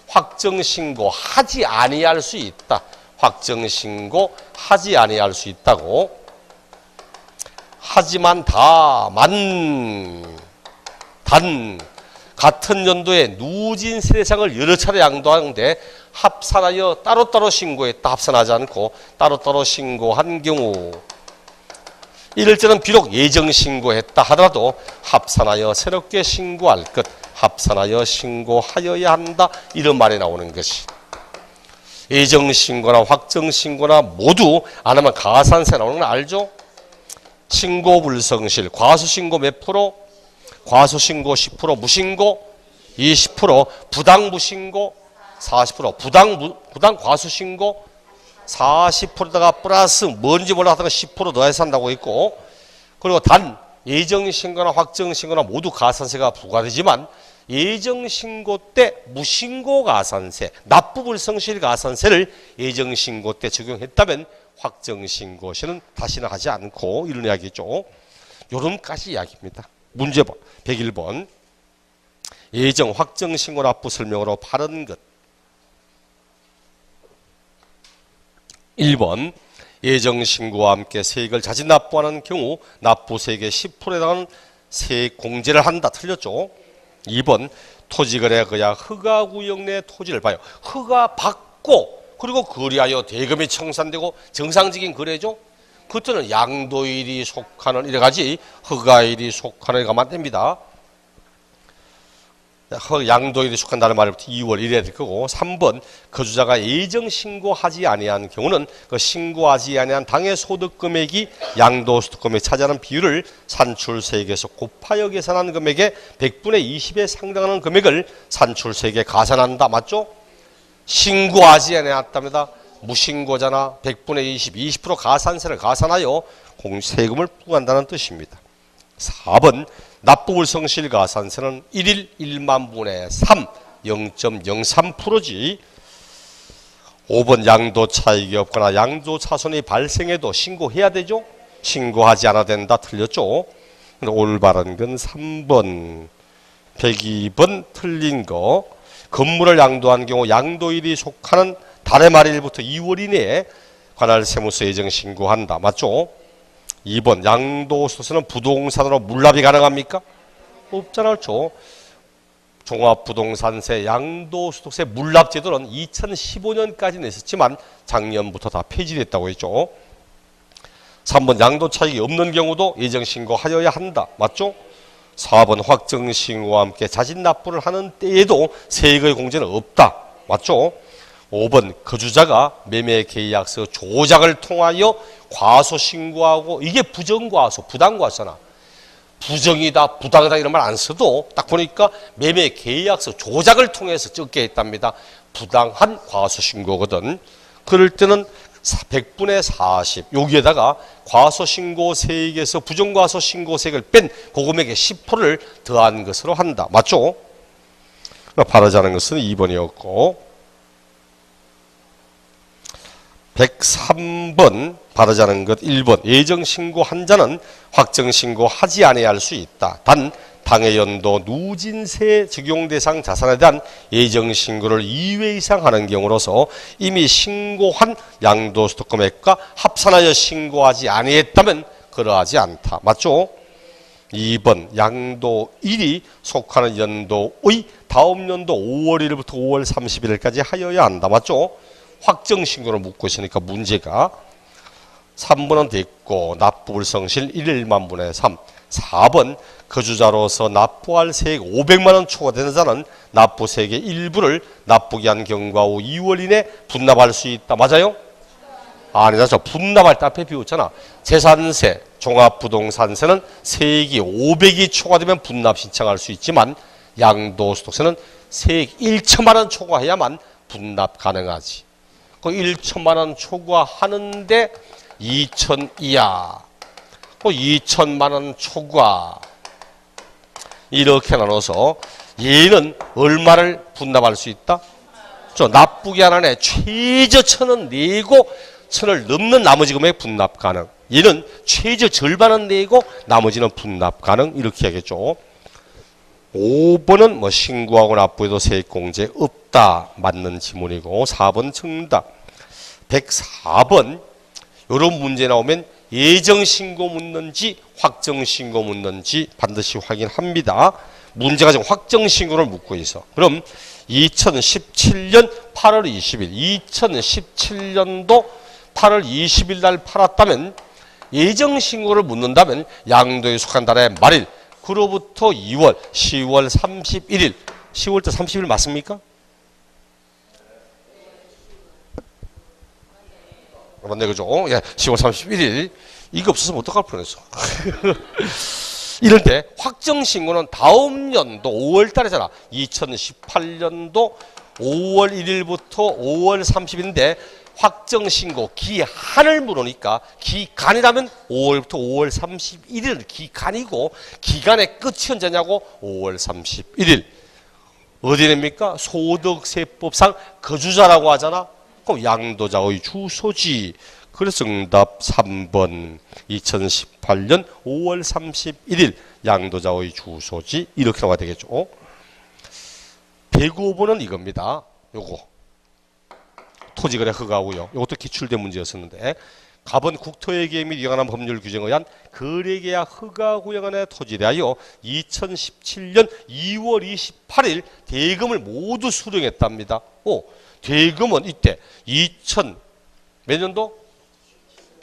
A: 확정신고 하지 아니할 수 있다. 확정신고 하지 아니할 수 있다고. 하지만 단 같은 연도에 누진세 대상을 여러 차례 양도하는데 합산하여 따로따로 신고했다. 합산하지 않고 따로따로 신고한 경우 이럴 때는 비록 예정 신고했다 하더라도 합산하여 새롭게 신고할 것, 합산하여 신고하여야 한다, 이런 말이 나오는 것이. 예정 신고나 확정 신고나 모두 안 하면 가산세 나오는 건 알죠? 신고 불성실, 과소신고 몇 프로? 과소신고 10%, 무신고 20%, 부당무신고 40%, 부당 과소신고 40%다가 플러스 뭔지 몰라서 10% 더해서 한다고 있고, 그리고 단 예정신고나 확정신고나 모두 가산세가 부과되지만 예정신고 때 무신고 가산세, 납부불성실 가산세를 예정신고 때 적용했다면 확정신고 시는 다시는 하지 않고, 이런 이야기죠. 요런까지 이야기입니다. 문제 101번. 예정 확정신고 납부 설명으로 바른 것. 1번. 예정신고와 함께 세액을 자진 납부하는 경우 납부세액의 10%에 해당하는 세액 공제를 한다. 틀렸죠? 2번. 토지거래 거야 허가구역 내 토지를 봐요. 허가 받고 그리고 거래하여 대금이 청산되고 정상적인 거래죠. 그때는 양도일이 속하는 이래가지 허가일이 속하는 데 가면 안 됩니다. 양도일이 속한다는 말부터 2월 1일에 될 거고. 3번. 거주자가 예정 신고하지 아니한 경우는 그 신고하지 아니한 당해 소득 금액이 양도소득 금액이 차지하는 비율을 산출세액에서 곱하여 계산한 금액의 100분의 20에 상당하는 금액을 산출세액에 가산한다. 맞죠? 신고하지 않았답니다. 무신고자나 100분의 20% 가산세를 가산하여 세금을 부과한다는 뜻입니다. 4번. 납부불성실 가산세는 1일 1만 분의 3, 0.03%지. 5번. 양도 차익이 없거나 양도 차손이 발생해도 신고해야 되죠? 신고하지 않아야 된다. 틀렸죠? 올바른 건 3번. 102번 틀린 거. 건물을 양도한 경우 양도일이 속하는 달의 말일부터 2월 이내에 관할 세무서 예정 신고한다. 맞죠? 2번. 양도소득세는 부동산으로 물납이 가능합니까? 없잖아요. 종합부동산세, 양도소득세 물납제도는 2015년까지는 있었지만 작년부터 다 폐지됐다고 했죠. 3번. 양도차익이 없는 경우도 예정신고하여야 한다. 맞죠? 4번. 확정신고와 함께 자진납부를 하는 때에도 세액의 공제는 없다. 맞죠? 5번. 거주자가 매매계약서 조작을 통하여 과소신고하고, 이게 부정과소, 부당과소잖아. 부정이다, 부당이다 이런 말 안 써도 딱 보니까 매매계약서 조작을 통해서 적게 했답니다. 부당한 과소신고거든. 그럴 때는 100분의 40 여기에다가 과소신고세액에서 부정과소신고세액을 뺀 그 금액의 10%를 더한 것으로 한다. 맞죠? 바르지 않은 것은 2번이었고 103번 바르지 않은 것 1번. 예정신고 한 자는 확정신고 하지 아니할 할 수 있다. 단 당해연도 누진세 적용대상 자산에 대한 예정신고를 2회 이상 하는 경우로서 이미 신고한 양도소득 금액과 합산하여 신고하지 아니했다면 그러하지 않다. 맞죠? 2번. 양도일이 속하는 연도의 다음 연도 5월 1일부터 5월 31일까지 하여야 한다. 맞죠? 확정신고를 묻고 있으니까 문제가 3번은 됐고 납부불성실 1일만 분의 3. 4번. 거주자로서 납부할 세액 500만 원 초과되는 자는 납부세액의 일부를 납부기 한 경과 후 2월 이내 분납할 수 있다. 맞아요? 아니다. 저 분납할 때 앞에 비웠잖아. 재산세, 종합부동산세는 세액이 500이 초과되면 분납 신청할 수 있지만 양도소득세는 세액 1천만 원 초과해야만 분납 가능하지. 그 1천만 원 초과하는데 2천 이하, 그 2천만 원 초과 이렇게 나눠서 얘는 얼마를 분납할 수 있다? 납부기 한 안에 최저 1,000원 내고 1,000원을 넘는 나머지 금액 분납 가능. 얘는 최저 절반은 내고 나머지는 분납 가능. 이렇게 하겠죠. 5번은 뭐 신고하고 납부해도 세액공제 없다. 맞는 지문이고 4번 정답. 104번 이런 문제 나오면 예정신고 묻는지 확정신고 묻는지 반드시 확인합니다. 문제가 지금 확정신고를 묻고 있어. 그럼 2017년 8월 20일 2017년도 8월 20일 날 팔았다면 예정 신고를 묻는다면 양도에 속한 달의 말일, 그로부터 2월, 10월 31일, 10월부터 30일 맞습니까? 맞네, 그죠? 예, 10월 31일. 이거 없었으면 어떡할 뻔했어. 이럴 때 확정신고는 다음 연도 5월 달이잖아. 2018년도 5월 1일부터 5월 30일인데 확정신고 기한을 물으니까 기간이라면 5월부터 5월 31일 기간이고 기간의 끝이 언제냐고 5월 31일. 어디 냅니까? 소득세법상 거주자라고 하잖아. 그럼 양도자의 주소지. 그래서 응답 3번 2018년 5월 31일 양도자의 주소지 이렇게 나와야 되겠죠. 105번은 이겁니다. 요거 토지거래 허가고요. 이것도 기출된 문제였었는데 갑은 국토회계 및 이관한 법률 규정에 의한 거래계약 허가구역안의 토지에 대하여 2017년 2월 28일 대금을 모두 수령했답니다. 대금은 이때 2000 몇 년도?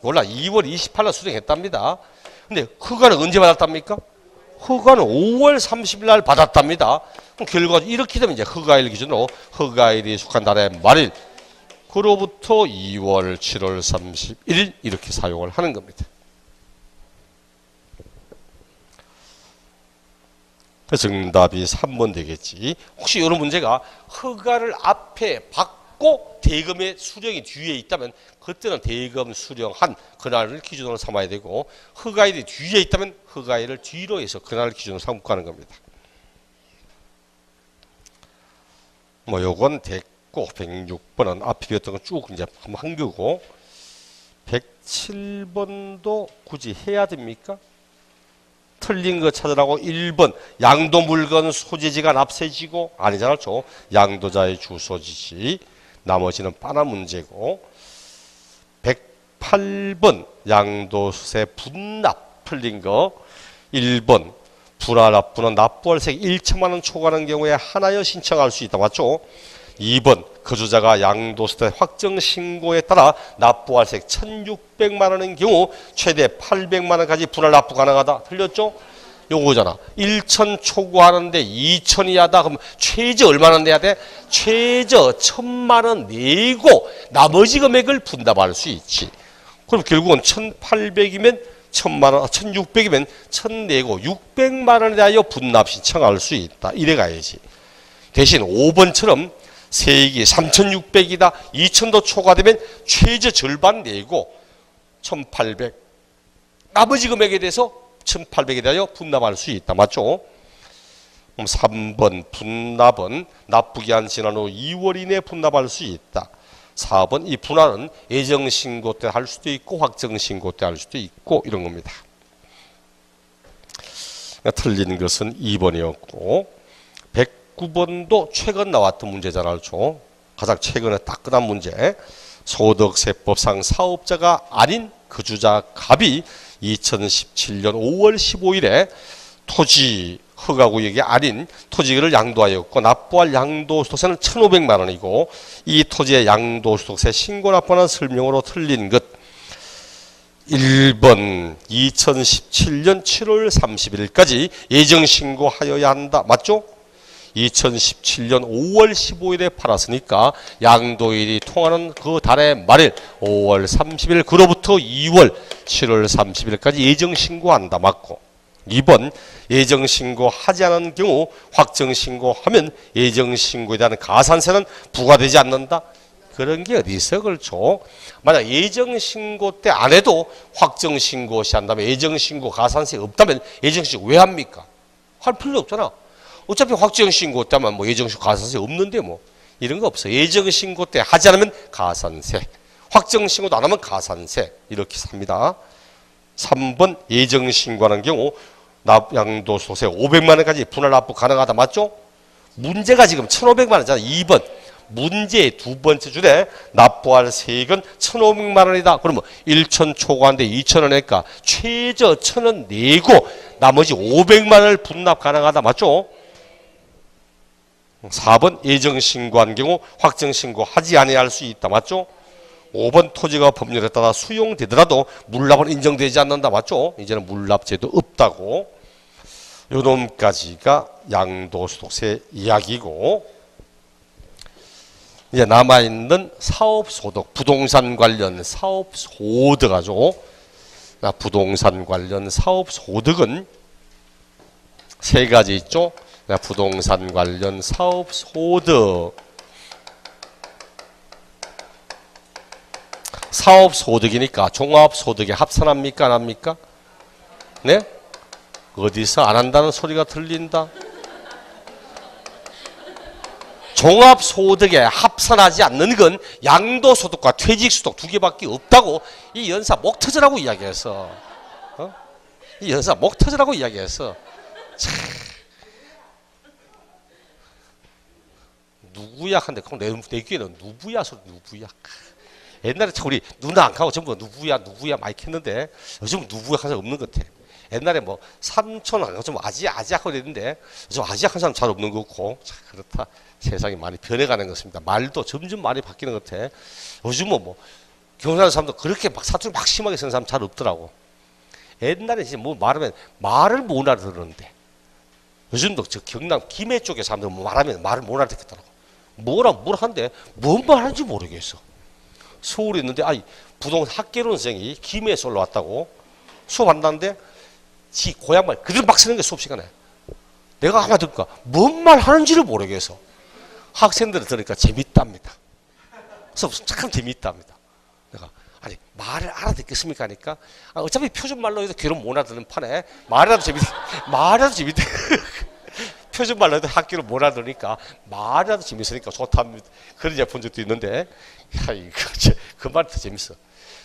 A: 몰라. 2월 28일 수령했답니다. 근데 허가는 언제 받았답니까? 허가는 5월 30일 날 받았답니다. 그럼 결과적으로 이렇게 되면 이제 허가일 기준으로 허가일이 속한 달의 말일, 그로부터 2월, 7월 31일 이렇게 사용을 하는 겁니다. 그래서 정답이 3번 되겠지. 혹시 이런 문제가 허가를 앞에 받고 대금의 수령이 뒤에 있다면 그때는 대금 수령한 그날을 기준으로 삼아야 되고, 허가일이 뒤에 있다면 허가일을 뒤로 해서 그날을 기준으로 삼고 하는 겁니다. 뭐 요건 됐고 106번은 앞에 배웠던 건 쭉 이제 한 거고, 107번도 굳이 해야 됩니까? 틀린 거 찾으라고. 1번 양도 물건 소재지가 납세지고 아니잖아. 양도자의 주소지지. 나머지는 빠나 문제고. 108번 양도세 분납 틀린 거. 1번 분할납부는 납부할세 1천만 원 초과하는 경우에 하나여 신청할 수 있다. 맞죠? 2번 거주자가 양도세 확정 신고에 따라 납부할세 1,600만 원인 경우 최대 800만 원까지 분할납부 가능하다. 틀렸죠? 요거잖아. 1천 초과하는데 2천이 하다. 그럼 최저 얼마나 내야 돼? 최저 1,000만 원 내고 나머지 금액을 분납할 수 있지. 그럼 결국은 1,800이면 1,000만 원, 1,600이면 1,000 내고 600만 원에 대하여 분납 신청할 수 있다. 이래 가야지. 대신 5번처럼 세액이 3,600이다. 2,000도 초과되면 최저 절반 내고 1,800. 나머지 금액에 대해서 1,800에 대하여 분납할 수 있다. 맞죠? 그럼 3번 분납은 납부기한 지난 후 2월 이내에 분납할 수 있다. 4번 이 분할은 예정신고 때 할 수도 있고 확정신고 때 할 수도 있고 이런 겁니다. 틀린 것은 2번이었고 109번도 최근 나왔던 문제잖아요. 가장 최근에 따끈한 문제. 소득세법상 사업자가 아닌 거주자 갑이 2017년 5월 15일에 토지 허가구역이 아닌 토지를 양도하였고 납부할 양도소득세는 1,500만 원이고 이 토지의 양도소득세 신고 납부하는 설명으로 틀린 것. 1번 2017년 7월 30일까지 예정신고하여야 한다. 맞죠? 2017년 5월 15일에 팔았으니까 양도일이 통하는 그 달의 말일 5월 30일 그로부터 2월 7월 30일까지 예정신고한다. 맞고. 2번 예정신고하지 않은 경우 확정신고하면 예정신고에 대한 가산세는 부과되지 않는다. 그런 게 어디 있어? 그렇죠. 만약 예정신고 때 안 해도 확정신고 시 한다면 예정신고 가산세 없다면 예정신고 왜 합니까? 할 필요 없잖아. 어차피 확정신고 때만 뭐 예정신고 가산세 없는데 뭐 이런 거 없어. 예정신고 때 하지 않으면 가산세, 확정신고도 안 하면 가산세 이렇게 삽니다. 3번 예정신고하는 경우 양도소득세 500만 원까지 분할납부 가능하다. 맞죠? 문제가 지금 1,500만 원이잖아. 2번 문제의 두 번째 줄에 납부할 세액은 1,500만 원이다. 그러면 1천 초과한데 2천 원이니까 최저 1,000원 내고 나머지 500만 원을 분납 가능하다. 맞죠? 4번 예정신고한 경우 확정신고 하지 아니할 수 있다. 맞죠? 5번 토지가 법률에 따라 수용되더라도 물납은 인정되지 않는다. 맞죠? 이제는 물납제도 없다고. 요 놈까지가 양도소득세 이야기고, 이제 남아있는 사업소득, 부동산 관련 사업소득하죠. 부동산 관련 사업소득은 세 가지 있죠. 부동산 관련 사업소득. 사업소득이니까 종합소득에 합산합니까? 안 합니까? 네? 어디서 안 한다는 소리가 들린다? 종합소득에 합산하지 않는 건 양도소득과 퇴직소득 두 개밖에 없다고 이 연사 목 터져라고 이야기했어. 이 연사 목 터져라고 이야기했어. 참. 누구야? 한데 내 귀에는 누구야 소리 누구야. 옛날에 참 우리 누나 안 가고 전부 누구야 많이 했는데 요즘 누구야 한 사람 없는 것 같아. 옛날에 뭐 삼촌 안 가고 좀 아지아지하고 그랬는데 요즘 아지아한 사람 잘 없는 것 같고. 참 그렇다. 세상이 많이 변해가는 것입니다. 말도 점점 많이 바뀌는 것 같아. 요즘은 뭐 경상도 사람도 그렇게 막 사투리 막 심하게 쓰는 사람 잘 없더라고. 옛날에 이제 뭐 말하면 말을 못 알아들었는데 요즘도 저 경남 김해 쪽에 사람들 뭐 말하면 말을 못 알아듣겠더라고. 뭐라 한데 뭔 말하는지 모르겠어. 서울에 있는데 부동산 학개론 선생이 김해에서 올라왔다고 수업한다는데 지 고향말 그대로 막 쓰는 게 수업 시간에. 내가 하나 듣니까 뭔 말 하는지를 모르겠어. 학생들을 들으니까 재밌답니다. 수업 참 재밌답니다. 내가 말을 알아듣겠습니까 하니까 어차피 표준말로 해도 괴로움 못 알아듣는 판에 말이라도 재밌대. 표준말로 해도 학교를 못 알아들으니까 말이라도 재밌으니까 좋답니다. 그런 이제 본 적도 있는데 그 말이 더 재밌어.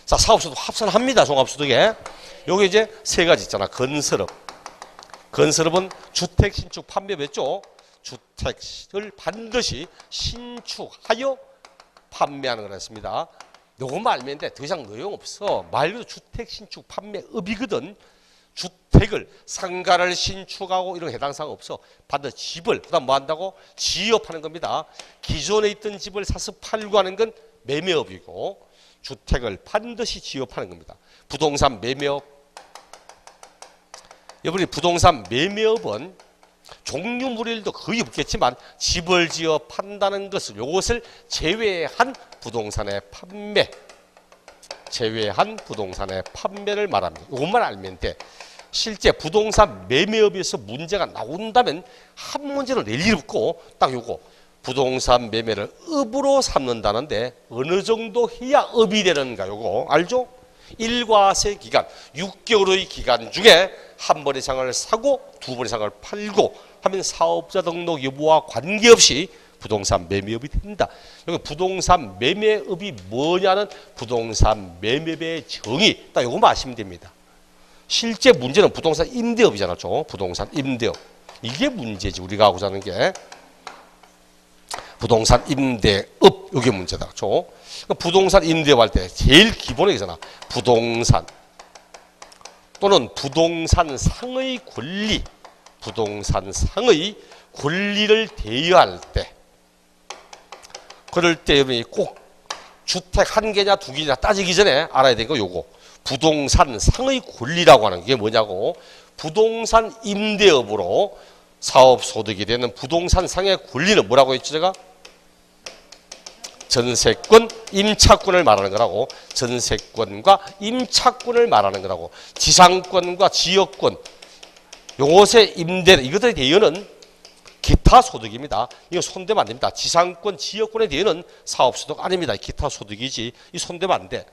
A: 자, 사업소득 합산합니다. 종합소득에. 여기 이제 세 가지 있잖아. 건설업은 주택 신축 판매였죠. 주택을 반드시 신축하여 판매하는 걸 했습니다. 요것만 알면 돼. 더 이상 내용 없어. 말 그대로 주택 신축 판매업이거든. 주택을 상가를 신축하고 이런 해당 사항 없어. 반드시 집을 그다음 뭐 한다고? 지업하는 겁니다. 기존에 있던 집을 사서 팔고 하는 건 매매업이고 주택을 반드시 지업하는 겁니다. 부동산 매매업. 여러분이 부동산 매매업은 종류물일도 거의 없겠지만 집을 지어 판다는 것을 요것을 제외한 부동산의 판매를 말합니다. 이것만 알면 돼. 실제 부동산 매매업에서 문제가 나온다면 한 문제로 낼 일 없고 딱 요거 부동산 매매를 업으로 삼는다는데 어느 정도 해야 업이 되는가 요거 알죠? 일과세 기간 6개월의 기간 중에 한 번 이상을 사고 두 번 이상을 팔고 하면 사업자 등록 여부와 관계없이 부동산 매매업이 된다. 여기 부동산 매매업이 뭐냐는 부동산 매매의 정의 딱 요거만 아시면 됩니다. 실제 문제는 부동산 임대업이잖아. 부동산 임대업. 이게 문제지. 우리가 하고자 하는 게 부동산 임대업 이게 문제다. 부동산 임대업 할 때 제일 기본이잖아. 부동산 또는 부동산 상의 권리. 부동산 상의 권리를 대여할 때 그럴 때 꼭 주택 한 개냐 두 개냐 따지기 전에 알아야 되는 거 요거 부동산 상의 권리라고 하는 게 뭐냐고 부동산 임대업으로 사업소득이 되는 부동산 상의 권리는 뭐라고 했죠 제가? 전세권, 임차권을 말하는 거라고. 전세권과 임차권을 말하는 거라고. 지상권과 지역권 요것의 임대 이것들에 대해서는 기타 소득입니다. 이거 손대면 안 됩니다. 지상권, 지역권에 대해서는 사업소득 아닙니다. 기타 소득이지. 이 손대면 안 돼.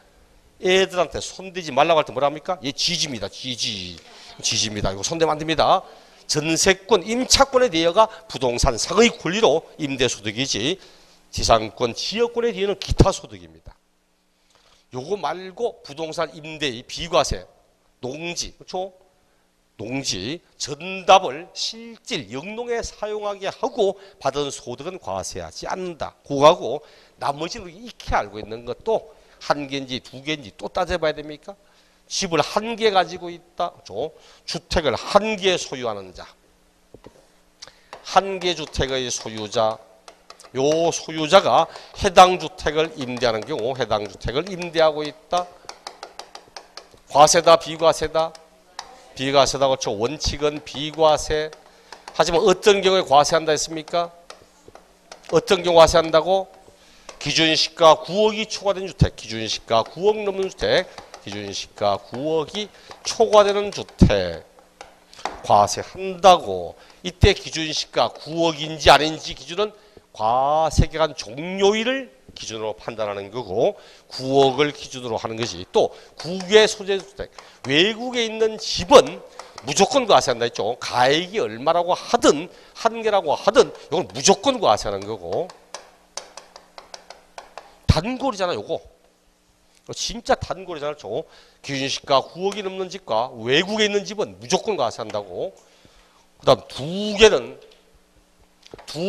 A: 애들한테 손대지 말라고 할 때 뭐라 합니까? 얘 지지입니다. 지지입니다. 이거 손대면 안 됩니다. 전세권, 임차권에 대해가 부동산 상의 권리로 임대소득이지 지상권, 지역권에 대해는 기타 소득입니다. 요거 말고 부동산 임대의 비과세, 농지, 그렇죠? 농지, 전답을 실질 영농에 사용하게 하고 받은 소득은 과세하지 않는다. 그거하고 나머지는 익히 알고 있는 것도 한 개인지 두 개인지 또 따져봐야 됩니까? 집을 한 개 가지고 있다. 주택을 한 개 소유하는 자. 한 개 주택의 소유자. 요 소유자가 해당 주택을 임대하는 경우 해당 주택을 임대하고 있다. 과세다 비과세다? 비과세다. 그렇죠. 원칙은 비과세. 하지만 어떤 경우에 과세한다 했습니까? 어떤 경우 과세한다고? 기준시가 9억이 초과된 주택, 기준시가 9억 넘는 주택, 기준시가 9억이 초과되는 주택 과세한다고. 이때 기준시가 9억인지 아닌지 기준은 과세기간 종료일을 기준으로 판단하는 거고 9억을 기준으로 하는 것이. 또 국외 소재주택, 외국에 있는 집은 무조건 과세한다 했죠. 가액이 얼마라고 하든 한계라고 하든 이건 무조건 과세하는 거고. 단골이잖아 요거. 진짜 단골이잖아. 기준시가 9억이 넘는 집과 외국에 있는 집은 무조건 과세한다고. 그 다음 두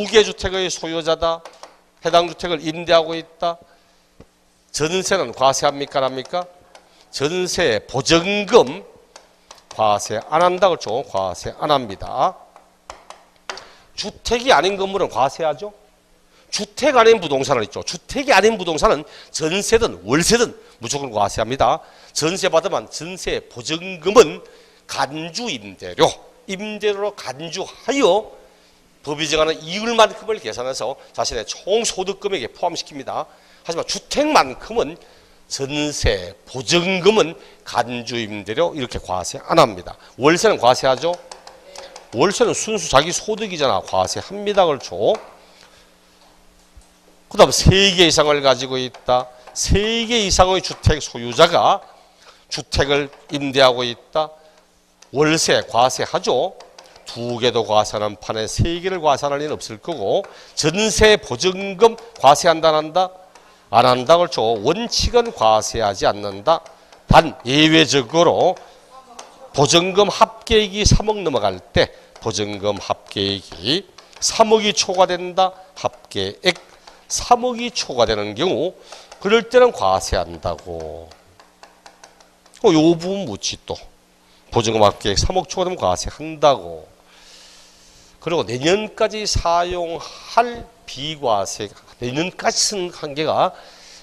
A: 개 주택의 소유자다. 해당 주택을 임대하고 있다. 전세는 과세합니까? 안 합니까? 전세 보증금 과세 안 한다. 그렇죠. 과세 안 합니다. 주택이 아닌 건물은 과세하죠. 주택 아닌 부동산은 있죠. 주택이 아닌 부동산은 전세든 월세든 무조건 과세합니다. 전세 받으면 전세 보증금은 간주 임대료, 임대료로 간주하여 법이 정하는 이율만큼을 계산해서 자신의 총 소득금액에 포함시킵니다. 하지만 주택만큼은 전세 보증금은 간주 임대료 이렇게 과세 안 합니다. 월세는 과세하죠. 월세는 순수 자기 소득이잖아. 과세합니다. 그렇죠. 그 다음 3개 이상을 가지고 있다. 3개 이상의 주택 소유자가 주택을 임대하고 있다. 월세 과세하죠. 2개도 과세하는 판에 3개를 과세할 일은 없을 거고. 전세 보증금 과세한다 안 한다? 안 한다. 그렇죠. 원칙은 과세하지 않는다. 단 예외적으로 보증금 합계액이 3억 넘어갈 때 보증금 합계액이 3억이 초과된다. 합계액 3억이 초과되는 경우 그럴 때는 과세한다고. 요 부분 묻지 또. 보증금 합계액 3억 초과되면 과세한다고. 그리고 내년까지 사용할 비과세, 내년까지 쓴 한계가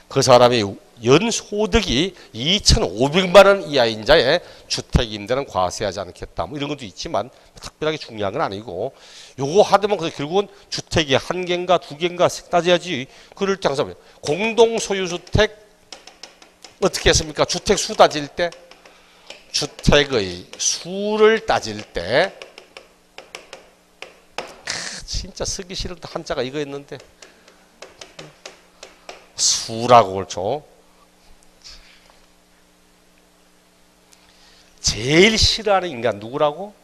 A: 그 사람이 연소득이 2,500만 원 이하인 자의 주택임대는 과세하지 않겠다. 뭐 이런 것도 있지만 특별하게 중요한 건 아니고 요거 하더만 결국은 주택이 1개인가 2개인가 따져야지. 그럴 때 항상 공동소유주택 어떻게 했습니까? 주택 수 따질 때 주택의 수를 따질 때 진짜 쓰기 싫은 한자가 이거였는데 수라고 그렇죠. 제일 싫어하는 인간 누구라고?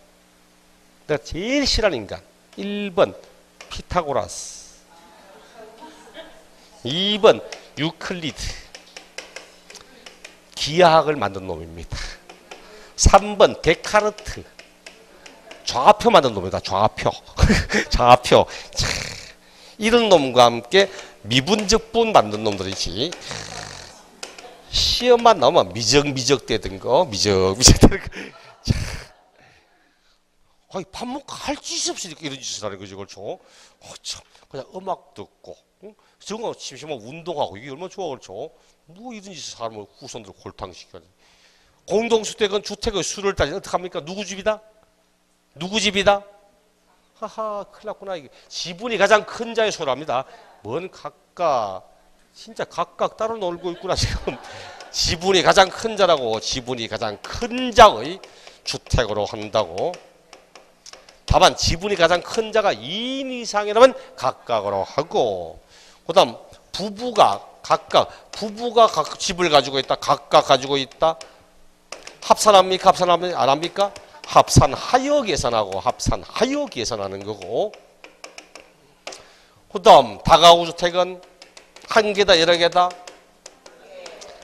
A: 내가 제일 싫어하는 인간 1번 피타고라스, 2번 유클리드, 기하학을 만든 놈입니다. 3번 데카르트, 좌표 만든 놈이다. 좌표. 좌표. 이런 놈과 함께 미분적분 만든 놈들이지. 시험만 나오면 미적미적 되던 거, 미적미적 되던 거. 아니, 밥 먹고 할 짓이 없이 이런 짓을 하는 거지, 그렇죠? 참, 그냥 음악 듣고, 응? 저거 심심하면 운동하고, 이게 얼마나 좋아, 그렇죠? 뭐 이런 짓을 사람을 후손들 골탕시켜야 돼. 공동주택은 주택의 수를 따지면 어떡합니까? 누구 집이다? 누구 집이다? 하하, 큰일 났구나. 이게 지분이 가장 큰 자의 소유랍니다. 뭔 각각, 진짜 각각 따로 놀고 있구나, 지금. 지분이 가장 큰 자라고, 지분이 가장 큰 자의 주택으로 한다고. 다만 지분이 가장 큰 자가 2인 이상이라면 각각으로 하고, 그 다음 부부가 각각 집을 가지고 있다. 각각 가지고 있다. 합산합니까? 합산 안 합니까? 합산하여 계산하고 합산하여 계산하는 거고. 그 다음 다가구 주택은 한 개다 여러 개다?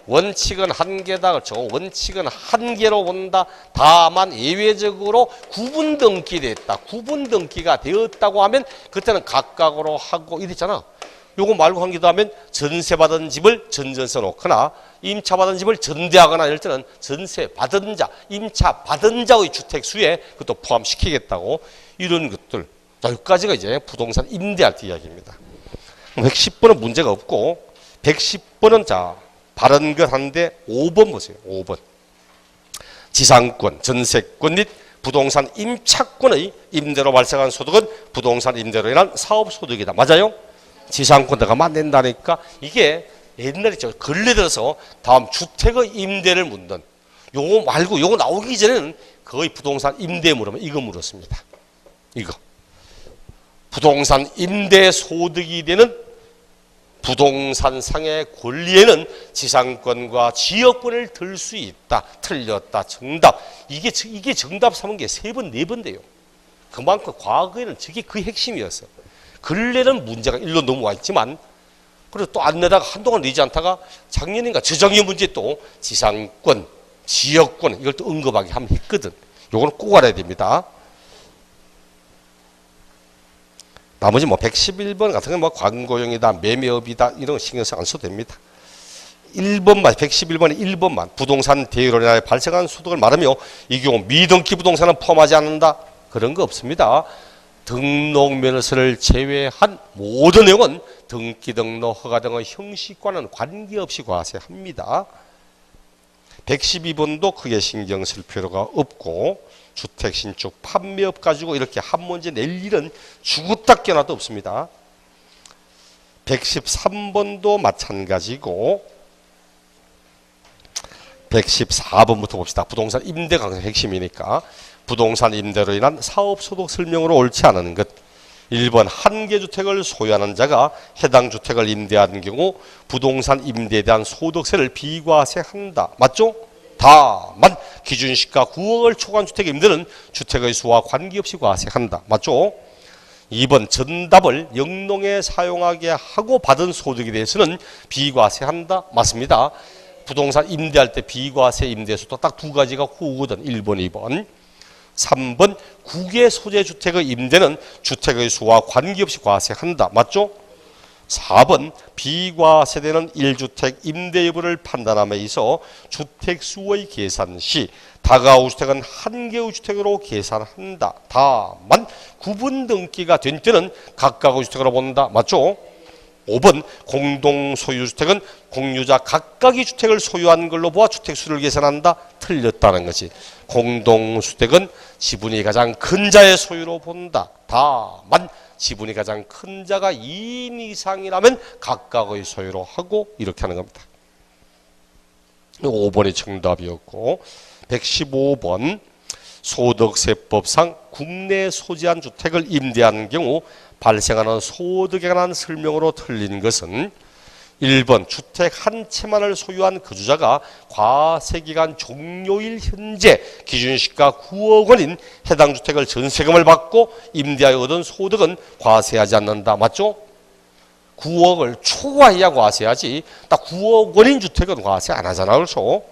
A: 원칙은 한 개다. 그렇죠. 원칙은 한 개로 본다. 다만 예외적으로 구분 등기 됐다. 구분 등기가 되었다고 하면 그때는 각각으로 하고 이랬잖아. 요거 말고 한 개도 하면 전세 받은 집을 전전세 놓거나 임차 받은 집을 전대하거나 이럴 때는 전세 받은 자, 임차 받은 자의 주택 수에 그것도 포함시키겠다고. 이런 것들. 자, 여기까지가 이제 부동산 임대할 때 이야기입니다. 110번은 문제가 없고 110번은 자 바른 것 한데 5번 보세요. 5번. 지상권, 전세권 및 부동산 임차권의 임대로 발생한 소득은 부동산 임대로 인한 사업소득이다. 맞아요? 지상권 내가 만든다니까. 이게 옛날에 근래 들어서 다음 주택의 임대를 묻는 요거 말고 요거 나오기 전에는 거의 부동산 임대 물으면 이거 물었습니다. 이거. 부동산 임대 소득이 되는 부동산상의 권리에는 지상권과 지역권을 들 수 있다. 틀렸다. 정답. 이게 정답 3개 3번, 4번 돼요. 그만큼 과거에는 저게 그 핵심이었어. 근래는 문제가 일로 넘어와 있지만 그래서 또 안 내다가 한동안 내지 않다가 작년인가 저작년 문제 또 지상권, 지역권 이걸 또 언급하게 하면 했거든. 요거는 꼭 알아야 됩니다. 나머지 뭐 111번 같은 건 뭐 광고용이다, 매매업이다 이런 거 신경 안 써도 됩니다. 1번만 111번에 1번만 부동산 대유로 인하여 발생한 소득을 말하며 이 경우 미등기 부동산은 포함하지 않는다. 그런 거 없습니다. 등록면허서를 제외한 모든 내용은 등기 등록 허가 등의 형식과는 관계없이 과세합니다. 112번도 크게 신경 쓸 필요가 없고 주택 신축 판매업 가지고 이렇게 한 문제 낼 일은 죽었다 깨어나도 없습니다. 113번도 마찬가지고 114번부터 봅시다. 부동산 임대 강세 핵심이니까 부동산 임대로 인한 사업소득 설명으로 옳지 않은 것. 1번 한 개 주택을 소유하는 자가 해당 주택을 임대하는 경우 부동산 임대에 대한 소득세를 비과세한다. 맞죠? 다만 기준시가 9억을 초과한 주택 임대는 주택의 수와 관계없이 과세한다. 맞죠? 2번 전답을 영농에 사용하게 하고 받은 소득에 대해서는 비과세한다. 맞습니다. 부동산 임대할 때 비과세 임대수도 딱 두 가지가 후거든. 1번, 2번. 3번 국외 소재 주택의 임대는 주택의 수와 관계없이 과세한다. 맞죠? 4번 비과세되는 1주택 임대 여부를 판단함에 있어 주택수의 계산 시 다가구 주택은 한 개의 주택으로 계산한다. 다만 구분 등기가 된 때는 각각의 주택으로 본다. 맞죠? 5번 공동소유주택은 공유자 각각이 주택을 소유한 걸로 보아 주택수를 계산한다. 틀렸다는 것이. 공동주택은 지분이 가장 큰 자의 소유로 본다. 다만 지분이 가장 큰 자가 2인 이상이라면 각각의 소유로 하고 이렇게 하는 겁니다. 5번이 정답이었고 115번 소득세법상 국내에 소지한 주택을 임대하는 경우 발생하는 소득에 관한 설명으로 틀린 것은 1번 주택 한 채만을 소유한 거주자가 과세기간 종료일 현재 기준시가 9억 원인 해당 주택을 전세금을 받고 임대하여 얻은 소득은 과세하지 않는다. 맞죠? 9억을 초과해야 과세하지 딱 9억 원인 주택은 과세 안 하잖아. 그래서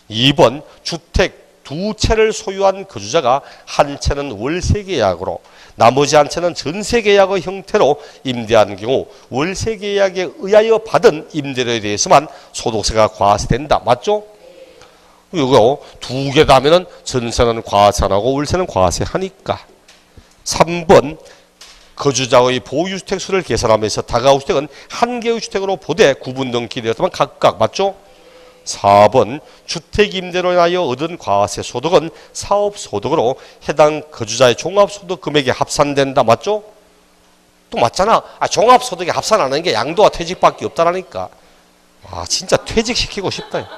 A: 2번 주택 두 채를 소유한 거주자가 한 채는 월세 계약으로 나머지 한 채는 전세 계약의 형태로 임대하는 경우 월세 계약에 의하여 받은 임대료에 대해서만 소득세가 과세된다. 맞죠? 이거 두 개 다 하면은 전세는 과세 안 하고 월세는 과세하니까. 3번 거주자의 보유주택 수를 계산하면서 다가구 주택은 한 개의 주택으로 보되 구분 등기되었다면 각각. 맞죠? 4번 주택 임대로 인하여 얻은 과세 소득은 사업소득으로 해당 거주자의 종합소득 금액에 합산된다. 맞죠? 또 맞잖아. 종합소득에 합산 안 하는 게 양도와 퇴직밖에 없다라니까. 와 진짜 퇴직시키고 싶다.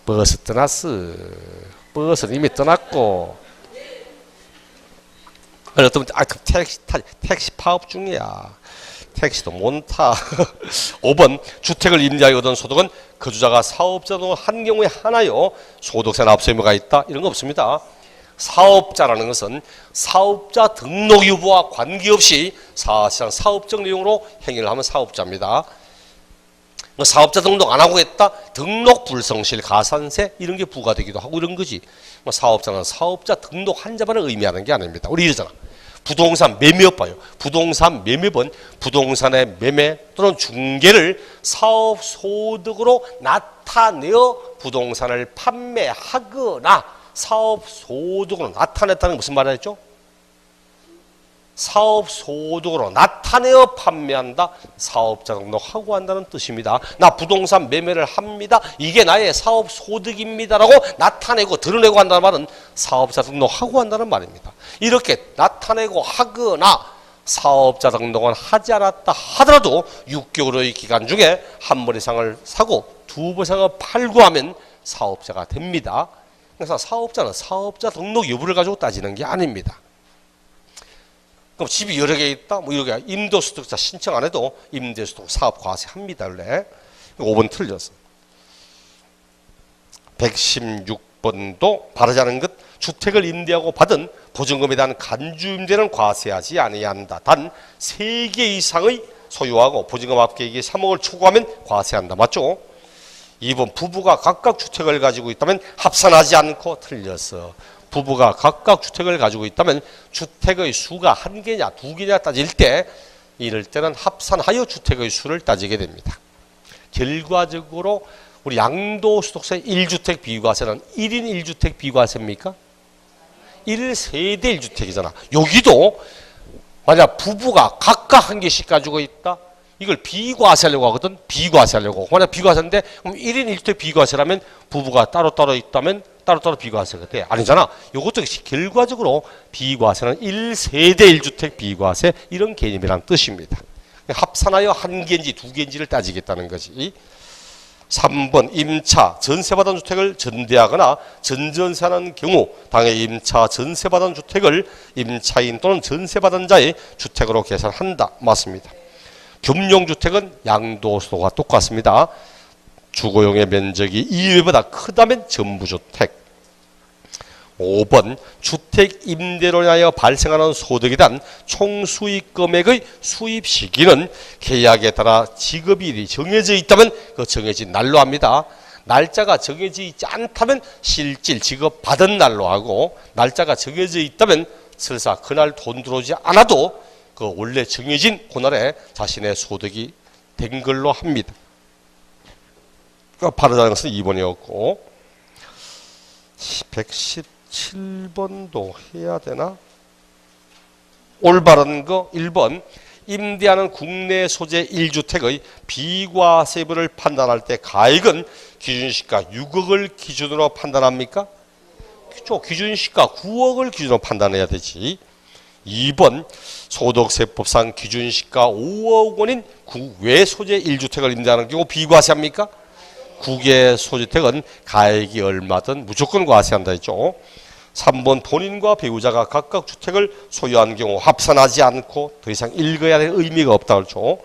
A: 버스 떠났어. 버스는 이미 떠났고. 어떤 택시 파업 중이야. 택시도 못 타. 5번 주택을 임대하여 얻은 소득은 거주자가 사업자 중 한 경우에 하나요. 소득세 납세 의무가 있다. 이런 거 없습니다. 사업자라는 것은 사업자 등록 여부와 관계없이 사실상 사업적 내용으로 행위를 하면 사업자입니다. 사업자 등록 안 하고 했다. 등록 불성실 가산세 이런 게 부과되기도 하고 이런 거지. 사업자는 사업자 등록 한 자만을 의미하는 게 아닙니다. 우리 이러잖아. 부동산 매매업 봐요. 부동산 매매업은 부동산의 매매 또는 중개를 사업 소득으로 나타내어 부동산을 판매하거나 사업소득으로 나타냈다는 게 무슨 말이었죠? 사업소득으로 나타내어 판매한다. 사업자 등록하고 한다는 뜻입니다. 나 부동산 매매를 합니다. 이게 나의 사업소득입니다라고 나타내고 드러내고 한다는 말은 사업자 등록하고 한다는 말입니다. 이렇게 나타내고 하거나 사업자 등록은 하지 않았다 하더라도 6개월의 기간 중에 한 번 이상을 사고 두 번 이상을 팔고 하면 사업자가 됩니다. 그래서 사업자는 사업자 등록 여부를 가지고 따지는 게 아닙니다. 그럼 집이 여러 개 있다? 뭐 이렇게 임대소득자 신청 안 해도 임대소득 사업과세 합니다. 원래 5번 틀렸어. 116번도 바르지 않은 것. 주택을 임대하고 받은 보증금에 대한 간주임대는 과세하지 아니해야 한다. 단 3개 이상의 소유하고 보증금 합계액이 3억을 초과하면 과세한다. 맞죠? 2번 부부가 각각 주택을 가지고 있다면 합산하지 않고 틀렸어. 부부가 각각 주택을 가지고 있다면 주택의 수가 1개냐 2개냐 따질 때 이럴 때는 합산하여 주택의 수를 따지게 됩니다. 결과적으로 우리 양도소득세 1주택 비과세는 1인 1주택 비과세입니까? 1세대 1주택이잖아. 여기도 만약 부부가 각각 한 개씩 가지고 있다. 이걸 비과세하려고 하거든. 비과세하려고. 만약 비과세인데 그럼 1인 1주택 비과세라면 부부가 따로따로 있다면 따로따로 비과세가 돼. 아니잖아. 이것도 결과적으로 비과세는 1세대 1주택 비과세 이런 개념이란 뜻입니다. 합산하여 한 개인지 두 개인지를 따지겠다는 거지. 3번 임차 전세받은 주택을 전대하거나 전전세하는 경우 당해 임차 전세받은 주택을 임차인 또는 전세받은 자의 주택으로 계산한다. 맞습니다. 겸용주택은 양도소득과 똑같습니다. 주거용의 면적이 2배보다 크다면 전부주택. 5번 주택 임대로 인하여 발생하는 소득에 대한 총수익 금액의 수입 시기는 계약에 따라 지급일이 정해져 있다면 그 정해진 날로 합니다. 날짜가 정해져 있지 않다면 실질 지급받은 날로 하고 날짜가 정해져 있다면 설사 그날 돈 들어오지 않아도 그 원래 정해진 그날에 자신의 소득이 된 걸로 합니다. 바르다는 것은 2번이었고 117번도 해야 되나? 올바른 거 1번 임대하는 국내 소재 1주택의 비과세분을 판단할 때 가액은 기준시가 6억을 기준으로 판단합니까? 그렇죠. 기준시가 9억을 기준으로 판단해야 되지. 2번 소득세법상 기준시가 5억 원인 국외 소재 1주택을 임대하는 경우 비과세합니까? 국외 소주택은 가액이 얼마든 무조건 과세한다 했죠. 3번 본인과 배우자가 각각 주택을 소유한 경우 합산하지 않고 더 이상 읽어야 할 의미가 없다 그렇죠.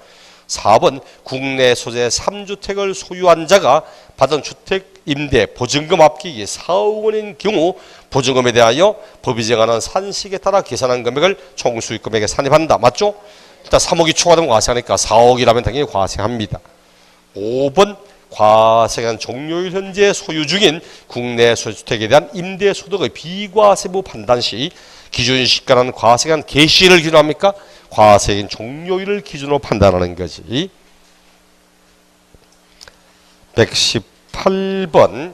A: 4번 국내 소재 3주택을 소유한 자가 받은 주택 임대 보증금 합계액이 4억 원인 경우 보증금에 대하여 법이 정하는 산식에 따라 계산한 금액을 총수익 금액에 산입한다. 맞죠? 일단 3억이 초과되면 과세하니까 4억이라면 당연히 과세합니다. 5번 과세한 종료일 현재 소유 중인 국내 소주택에 대한 임대소득의 비과세부 판단 시 기준시가는 과세한 개시를 기준으로 합니까? 과세인 종료일을 기준으로 판단하는 거지. 118번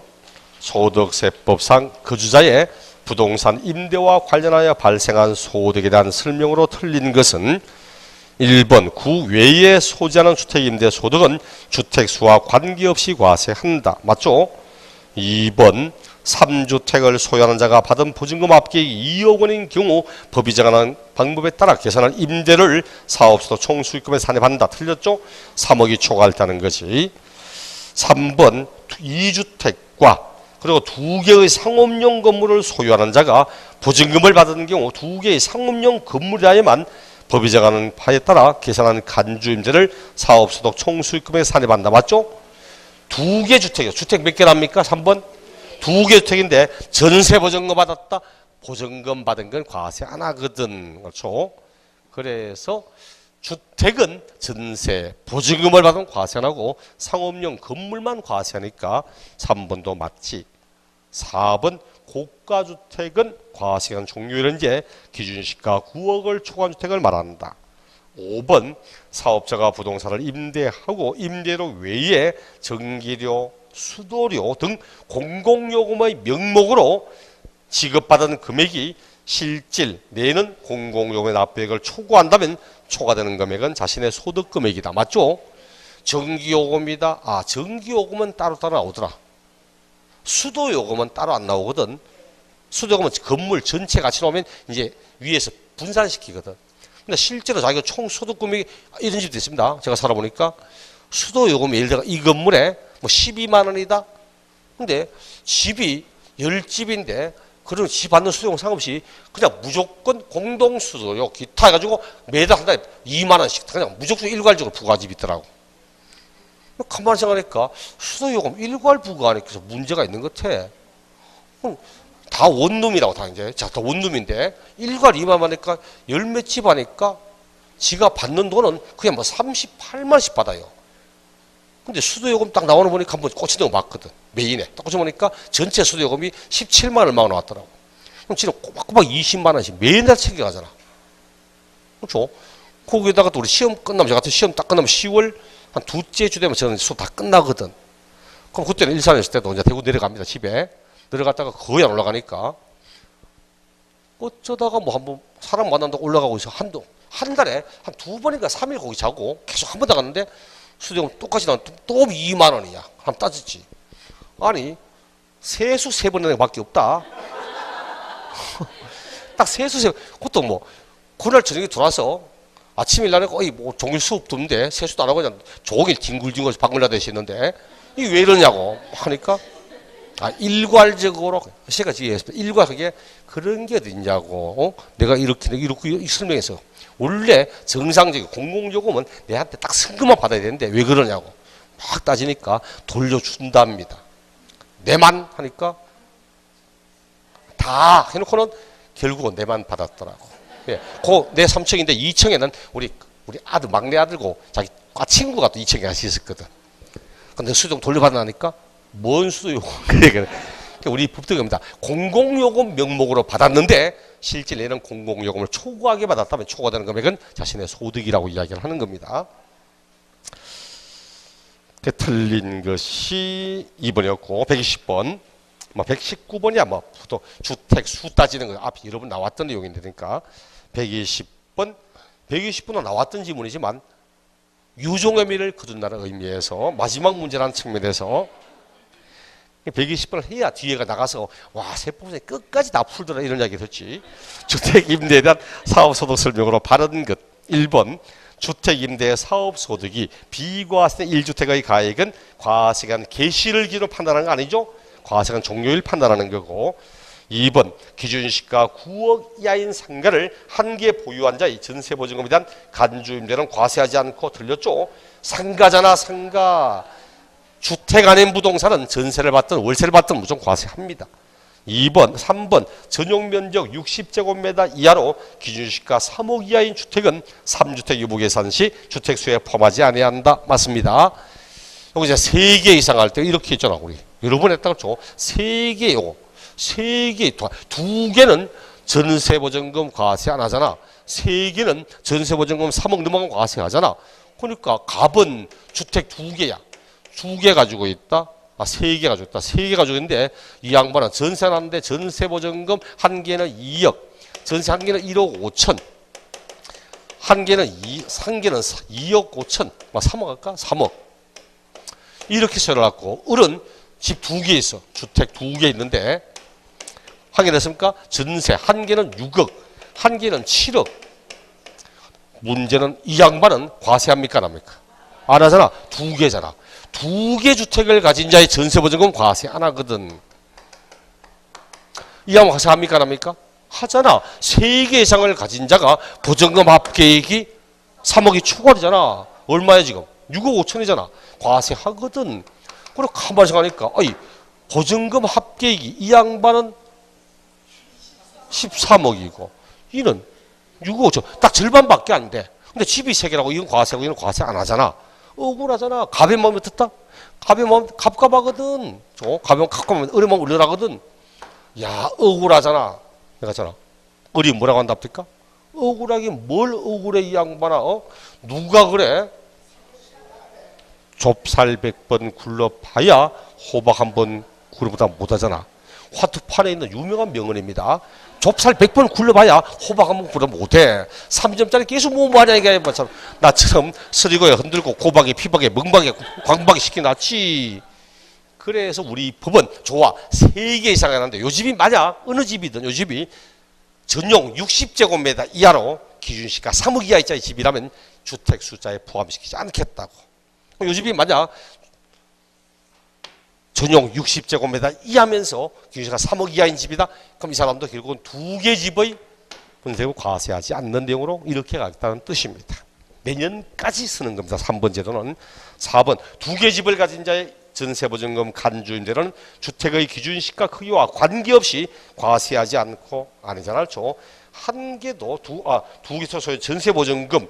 A: 소득세법상 거주자의 부동산 임대와 관련하여 발생한 소득에 대한 설명으로 틀린 것은 1번 구외에 소지하는 주택 임대 소득은 주택수와 관계없이 과세한다. 맞죠? 2번 3주택을 소유하는 자가 받은 보증금 합계액이 2억 원인 경우 법이 정하는 방법에 따라 계산한 임대를 사업소득 총수익금에 산입한다. 틀렸죠? 3억이 초과했다는 거지. 3번 2주택과 그리고 2개의 상업용 건물을 소유하는 자가 보증금을 받은 경우 2개의 상업용 건물이라야만 법이 정하는 바에 따라 계산한 간주임대를 사업소득 총수익금에 산입한다. 맞죠? 2개 주택이요. 주택 몇 개랍니까? 3번? 2개 주택인데 전세 보증금 받았다. 보증금 받은 건 과세 안 하거든. 그렇죠? 그래서 주택은 전세, 보증금을 받으면 과세 안 하고 상업용 건물만 과세하니까 3번도 맞지. 4번 고가주택은 과세한 종료일은 이제 기준시가 9억을 초과한 주택을 말한다. 5번 사업자가 부동산을 임대하고 임대료 외에 전기료, 수도료 등 공공요금의 명목으로 지급받은 금액이 실질 내는 공공요금의 납부액을 초과한다면 초과되는 금액은 자신의 소득 금액이다. 맞죠? 전기요금이다. 아, 전기요금은 따로따로 나오더라. 수도요금은 따로 안 나오거든. 수도요금은 건물 전체 같이 나오면 이제 위에서 분산시키거든. 근데 실제로 자기가 총 소득 금액이 이런 집도 있습니다. 제가 살아보니까 수도요금이 예를 들어 이 건물에 뭐 12만 원이다. 근데 집이 10집인데 그런 집 받는 수도요금 상관없이 그냥 무조건 공동수도요 기타 해가지고 매달 한 달에 2만 원씩 그냥 무조건 일괄적으로 부과집이 있더라고. 가만히 생각하니까 수도요금 일괄 부과하니까 문제가 있는 것 같아. 다 원룸이라고 다 이제 다 원룸인데 일괄 2만 원이니까 열 몇 집 하니까 지가 받는 돈은 그냥 뭐 38만씩 받아요. 근데 수도요금 딱 나오는 보니까 한번 꽂히는 거 봤거든. 메인에 딱 꽂혀보니까 전체 수도요금이 17만 얼마가 나왔더라고. 그럼 지금 꼬박꼬박 20만 원씩 매달 챙겨가잖아. 그렇죠? 거기에다가 또 우리 시험 끝나면 저 같은 시험 딱 끝나면 10월 한 두째 주 되면 저는 수업 다 끝나거든. 그럼 그때는 일산에 있을 때도 이제 대구 내려갑니다. 집에 내려갔다가 거의 안 올라가니까 어쩌다가 뭐 한번 사람 만난다고 올라가고 있어. 한 달에 한 2번인가 3일 거기 자고 계속 한 번 더 갔는데 수도요금 똑같이 나온 또 2만 원이야. 한번 따졌지. 아니 세수 3번 내는 밖에 없다. 딱 세수 3번. 그것도 뭐 그날 저녁에 들어와서 아침 일날에 거의 뭐 종일 수업도 없는데 세수도 안 하고 그냥 종일 뒹굴뒹굴 방글라 되시는데 이게 왜 이러냐고 하니까 일괄적으로 제가 지금 일괄하게 그런 게 어딨냐고 내가 이렇게 설명해서 원래 정상적인 공공요금은 내한테 딱 승금만 받아야 되는데 왜 그러냐고 막 따지니까 돌려준답니다. 내만 하니까 다 해놓고는 결국은 내만 받았더라고. 예, 내 3층인데 2층에는 우리 아들 막내 아들고 자기 친구가 또 2층에 같이 있었거든. 근데 수도요금 돌려받으니까 뭔 수도요금? 우리 법칙입니다. 공공요금 명목으로 받았는데 실제 내는 공공요금을 초과하게 받았다면 초과되는 금액은 자신의 소득이라고 이야기를 하는 겁니다. 틀린 것이 2번이었고 120번 119번이야 뭐 또 주택 수 따지는 거 앞에 여러 번 나왔던 내용인데 그러니까 120번은 나왔던 지문이지만 유종의 미를 거둔다는 의미에서 마지막 문제라는 측면에서 120번을 해야 뒤에가 나가서 와 세법에 끝까지 다 풀더라 이런 이야기 듣지. 주택임대에 대한 사업소득 설명으로 바른 것 1번 주택임대 사업소득이 비과세 1주택의 가액은 과세한 개시를 기준으로 판단하는 거 아니죠? 과세한 종료일 판단하는 거고 2번 기준시가 9억 이하인 상가를 한 개 보유한 자의 전세보증금에 대한 간주임대는 과세하지 않고 들렸죠? 상가잖아 상가. 주택 아닌 부동산은 전세를 받든 월세를 받든 무조건 과세합니다. 2번, 3번 전용면적 60제곱미터 이하로 기준시가 3억 이하인 주택은 3주택 유보계산 시 주택수에 포함하지 아니한다. 맞습니다. 여기 이제 3개 이상 할 때 이렇게 있잖아. 우리 여러 번 했다고 죠. 3개 요거 3개 2개는 전세보증금 과세 안 하잖아. 3개는 전세보증금 3억 넘어가면 과세하잖아. 그러니까 갑은 주택 2개야. 2개 가지고 있다. 3개 가지고 있다. 3개 가지고 있는데 이 양반은 전세를 하는데 전세보증금 한 개는 2억, 전세 한 개는 1억 5천, 한 개는 2억 5천, 3억 할까? 3억. 이렇게 써놨고 을은 집 2개 있어. 주택 2개 있는데 한 개 됐습니까? 전세 한 개는 6억, 한 개는 7억. 문제는 이 양반은 과세합니까? 안 합니까? 안 하잖아. 2개잖아. 2개 주택을 가진 자의 전세보증금 과세 안 하거든. 이 양반 과세합니까? 안 합니까? 하잖아. 3개 이상을 가진 자가 보증금 합계액이 3억이 초과되잖아. 얼마야 지금? 6억 5천이잖아. 과세하거든. 그리고 가만히 생각하니까 보증금 합계액이 이 양반은 13억이고 이는 6억 5천. 딱 절반밖에 안 돼. 근데 집이 3개라고 이건 과세하고 이건 과세 안 하잖아. 억울하잖아. 갑의 마음에 듣다? 갑의 마음 갑갑하거든. 갑의 마음 갑갑하면 을의 마음 을을하거든. 야 억울하잖아. 내가 잖아. 을이 뭐라고 한답니까? 억울하긴 뭘 억울해 이 양반아. 누가 그래? 좁쌀 100번 굴러봐야 호박 한 번 굴러보다 못하잖아. 화투판에 있는 유명한 명언입니다. 좁쌀 100번 굴려봐야 호박 한번 굴려 못해. 3점짜리 계속 뭐하냐 이게 나처럼 서리고에 흔들고 고박에 피박에 멍박에 광박에 시켜놨지. 그래서 우리 법은 좋아 3개 이상 하는데 요 집이 만약 어느 집이든 요 집이 전용 60제곱미터 이하로 기준시가 3억 이하짜리 집이라면 주택 숫자에 포함시키지 않겠다고. 요 집이 만약 전용 60제곱미터 이하면서 기준시가 3억 이하인 집이다. 그럼 이 사람도 결국은 2개 집의 분세고 과세하지 않는 내용으로 이렇게 가겠다는 뜻입니다. 내년까지 쓰는 겁니다. 3번 제도는. 4번 2개 집을 가진 자의 전세보증금 간주임대로는 주택의 기준시가 크기와 관계없이 과세하지 않고 아니잖아요. 한 개도 두 개 소유의 전세보증금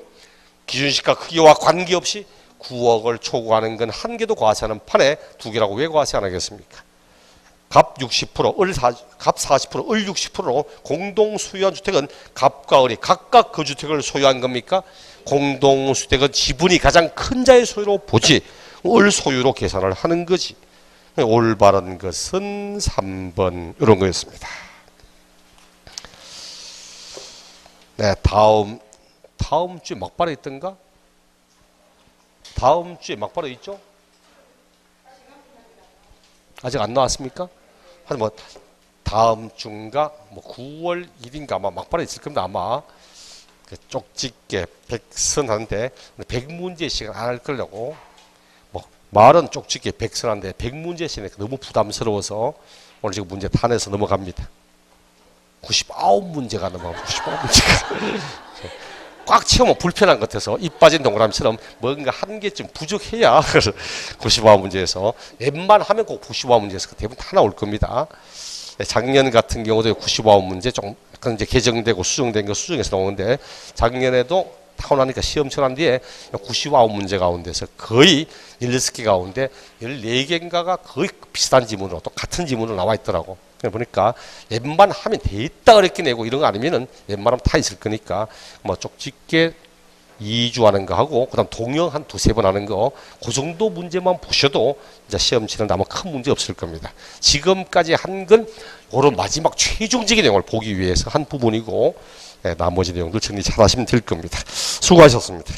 A: 기준시가 크기와 관계없이 9억을 초과하는 건 한 개도 과세하는 판에 2개라고 왜 과세 안 하겠습니까? 갑 60%, 갑 40%, 을 60%로 공동 소유한 주택은 갑과 을이 각각 그 주택을 소유한 겁니까? 공동 주택은 지분이 가장 큰 자의 소유로 보지 을 소유로 계산을 하는 거지. 올바른 것은 3번 이런 거였습니다. 네, 다음 주에 막바로 있던가? 다음 주에 막바로 있죠? 아직 안 나왔습니까? 한 뭐 다음 주인가 뭐 9월 1일인가 아마 막바로 있을 겁니다. 아마 쪽집게 100선한데 100문제씩은 안 할 거려고. 뭐 말은 쪽집게 100선한데 100문제씩은 너무 부담스러워서 오늘 지금 문제 탄해서 넘어갑니다. 99문제가 넘어가고 99문제가 꽉 채우면 불편한 것 같아서 입 빠진 동그라미처럼 뭔가 한 개쯤 부족해야 99문제에서 웬만하면 꼭 99문제에서 대부분 다 나올 겁니다. 작년 같은 경우도 99문제 좀 약간 이제 개정되고 수정된 거 수정해서 나오는데 작년에도 타고 나니까 시험 쳐난 뒤에 99문제 가운데서 거의 16개 가운데 14개인가가 거의 비슷한 지문으로 또 같은 지문으로 나와 있더라고. 보니까 웬만하면 됐다 어렵게 내고 이런 거 아니면은 웬만하면 다 있을 거니까 뭐 쪽집게 2주 하는 거 하고 그다음 동영 한 2-3번 하는 거 그 정도 문제만 보셔도 이제 시험 치는데 아마 큰 문제 없을 겁니다. 지금까지 한 건 요런 마지막 최종적인 내용을 보기 위해서 한 부분이고 나머지 내용들 정리 잘 하시면 될 겁니다. 수고하셨습니다.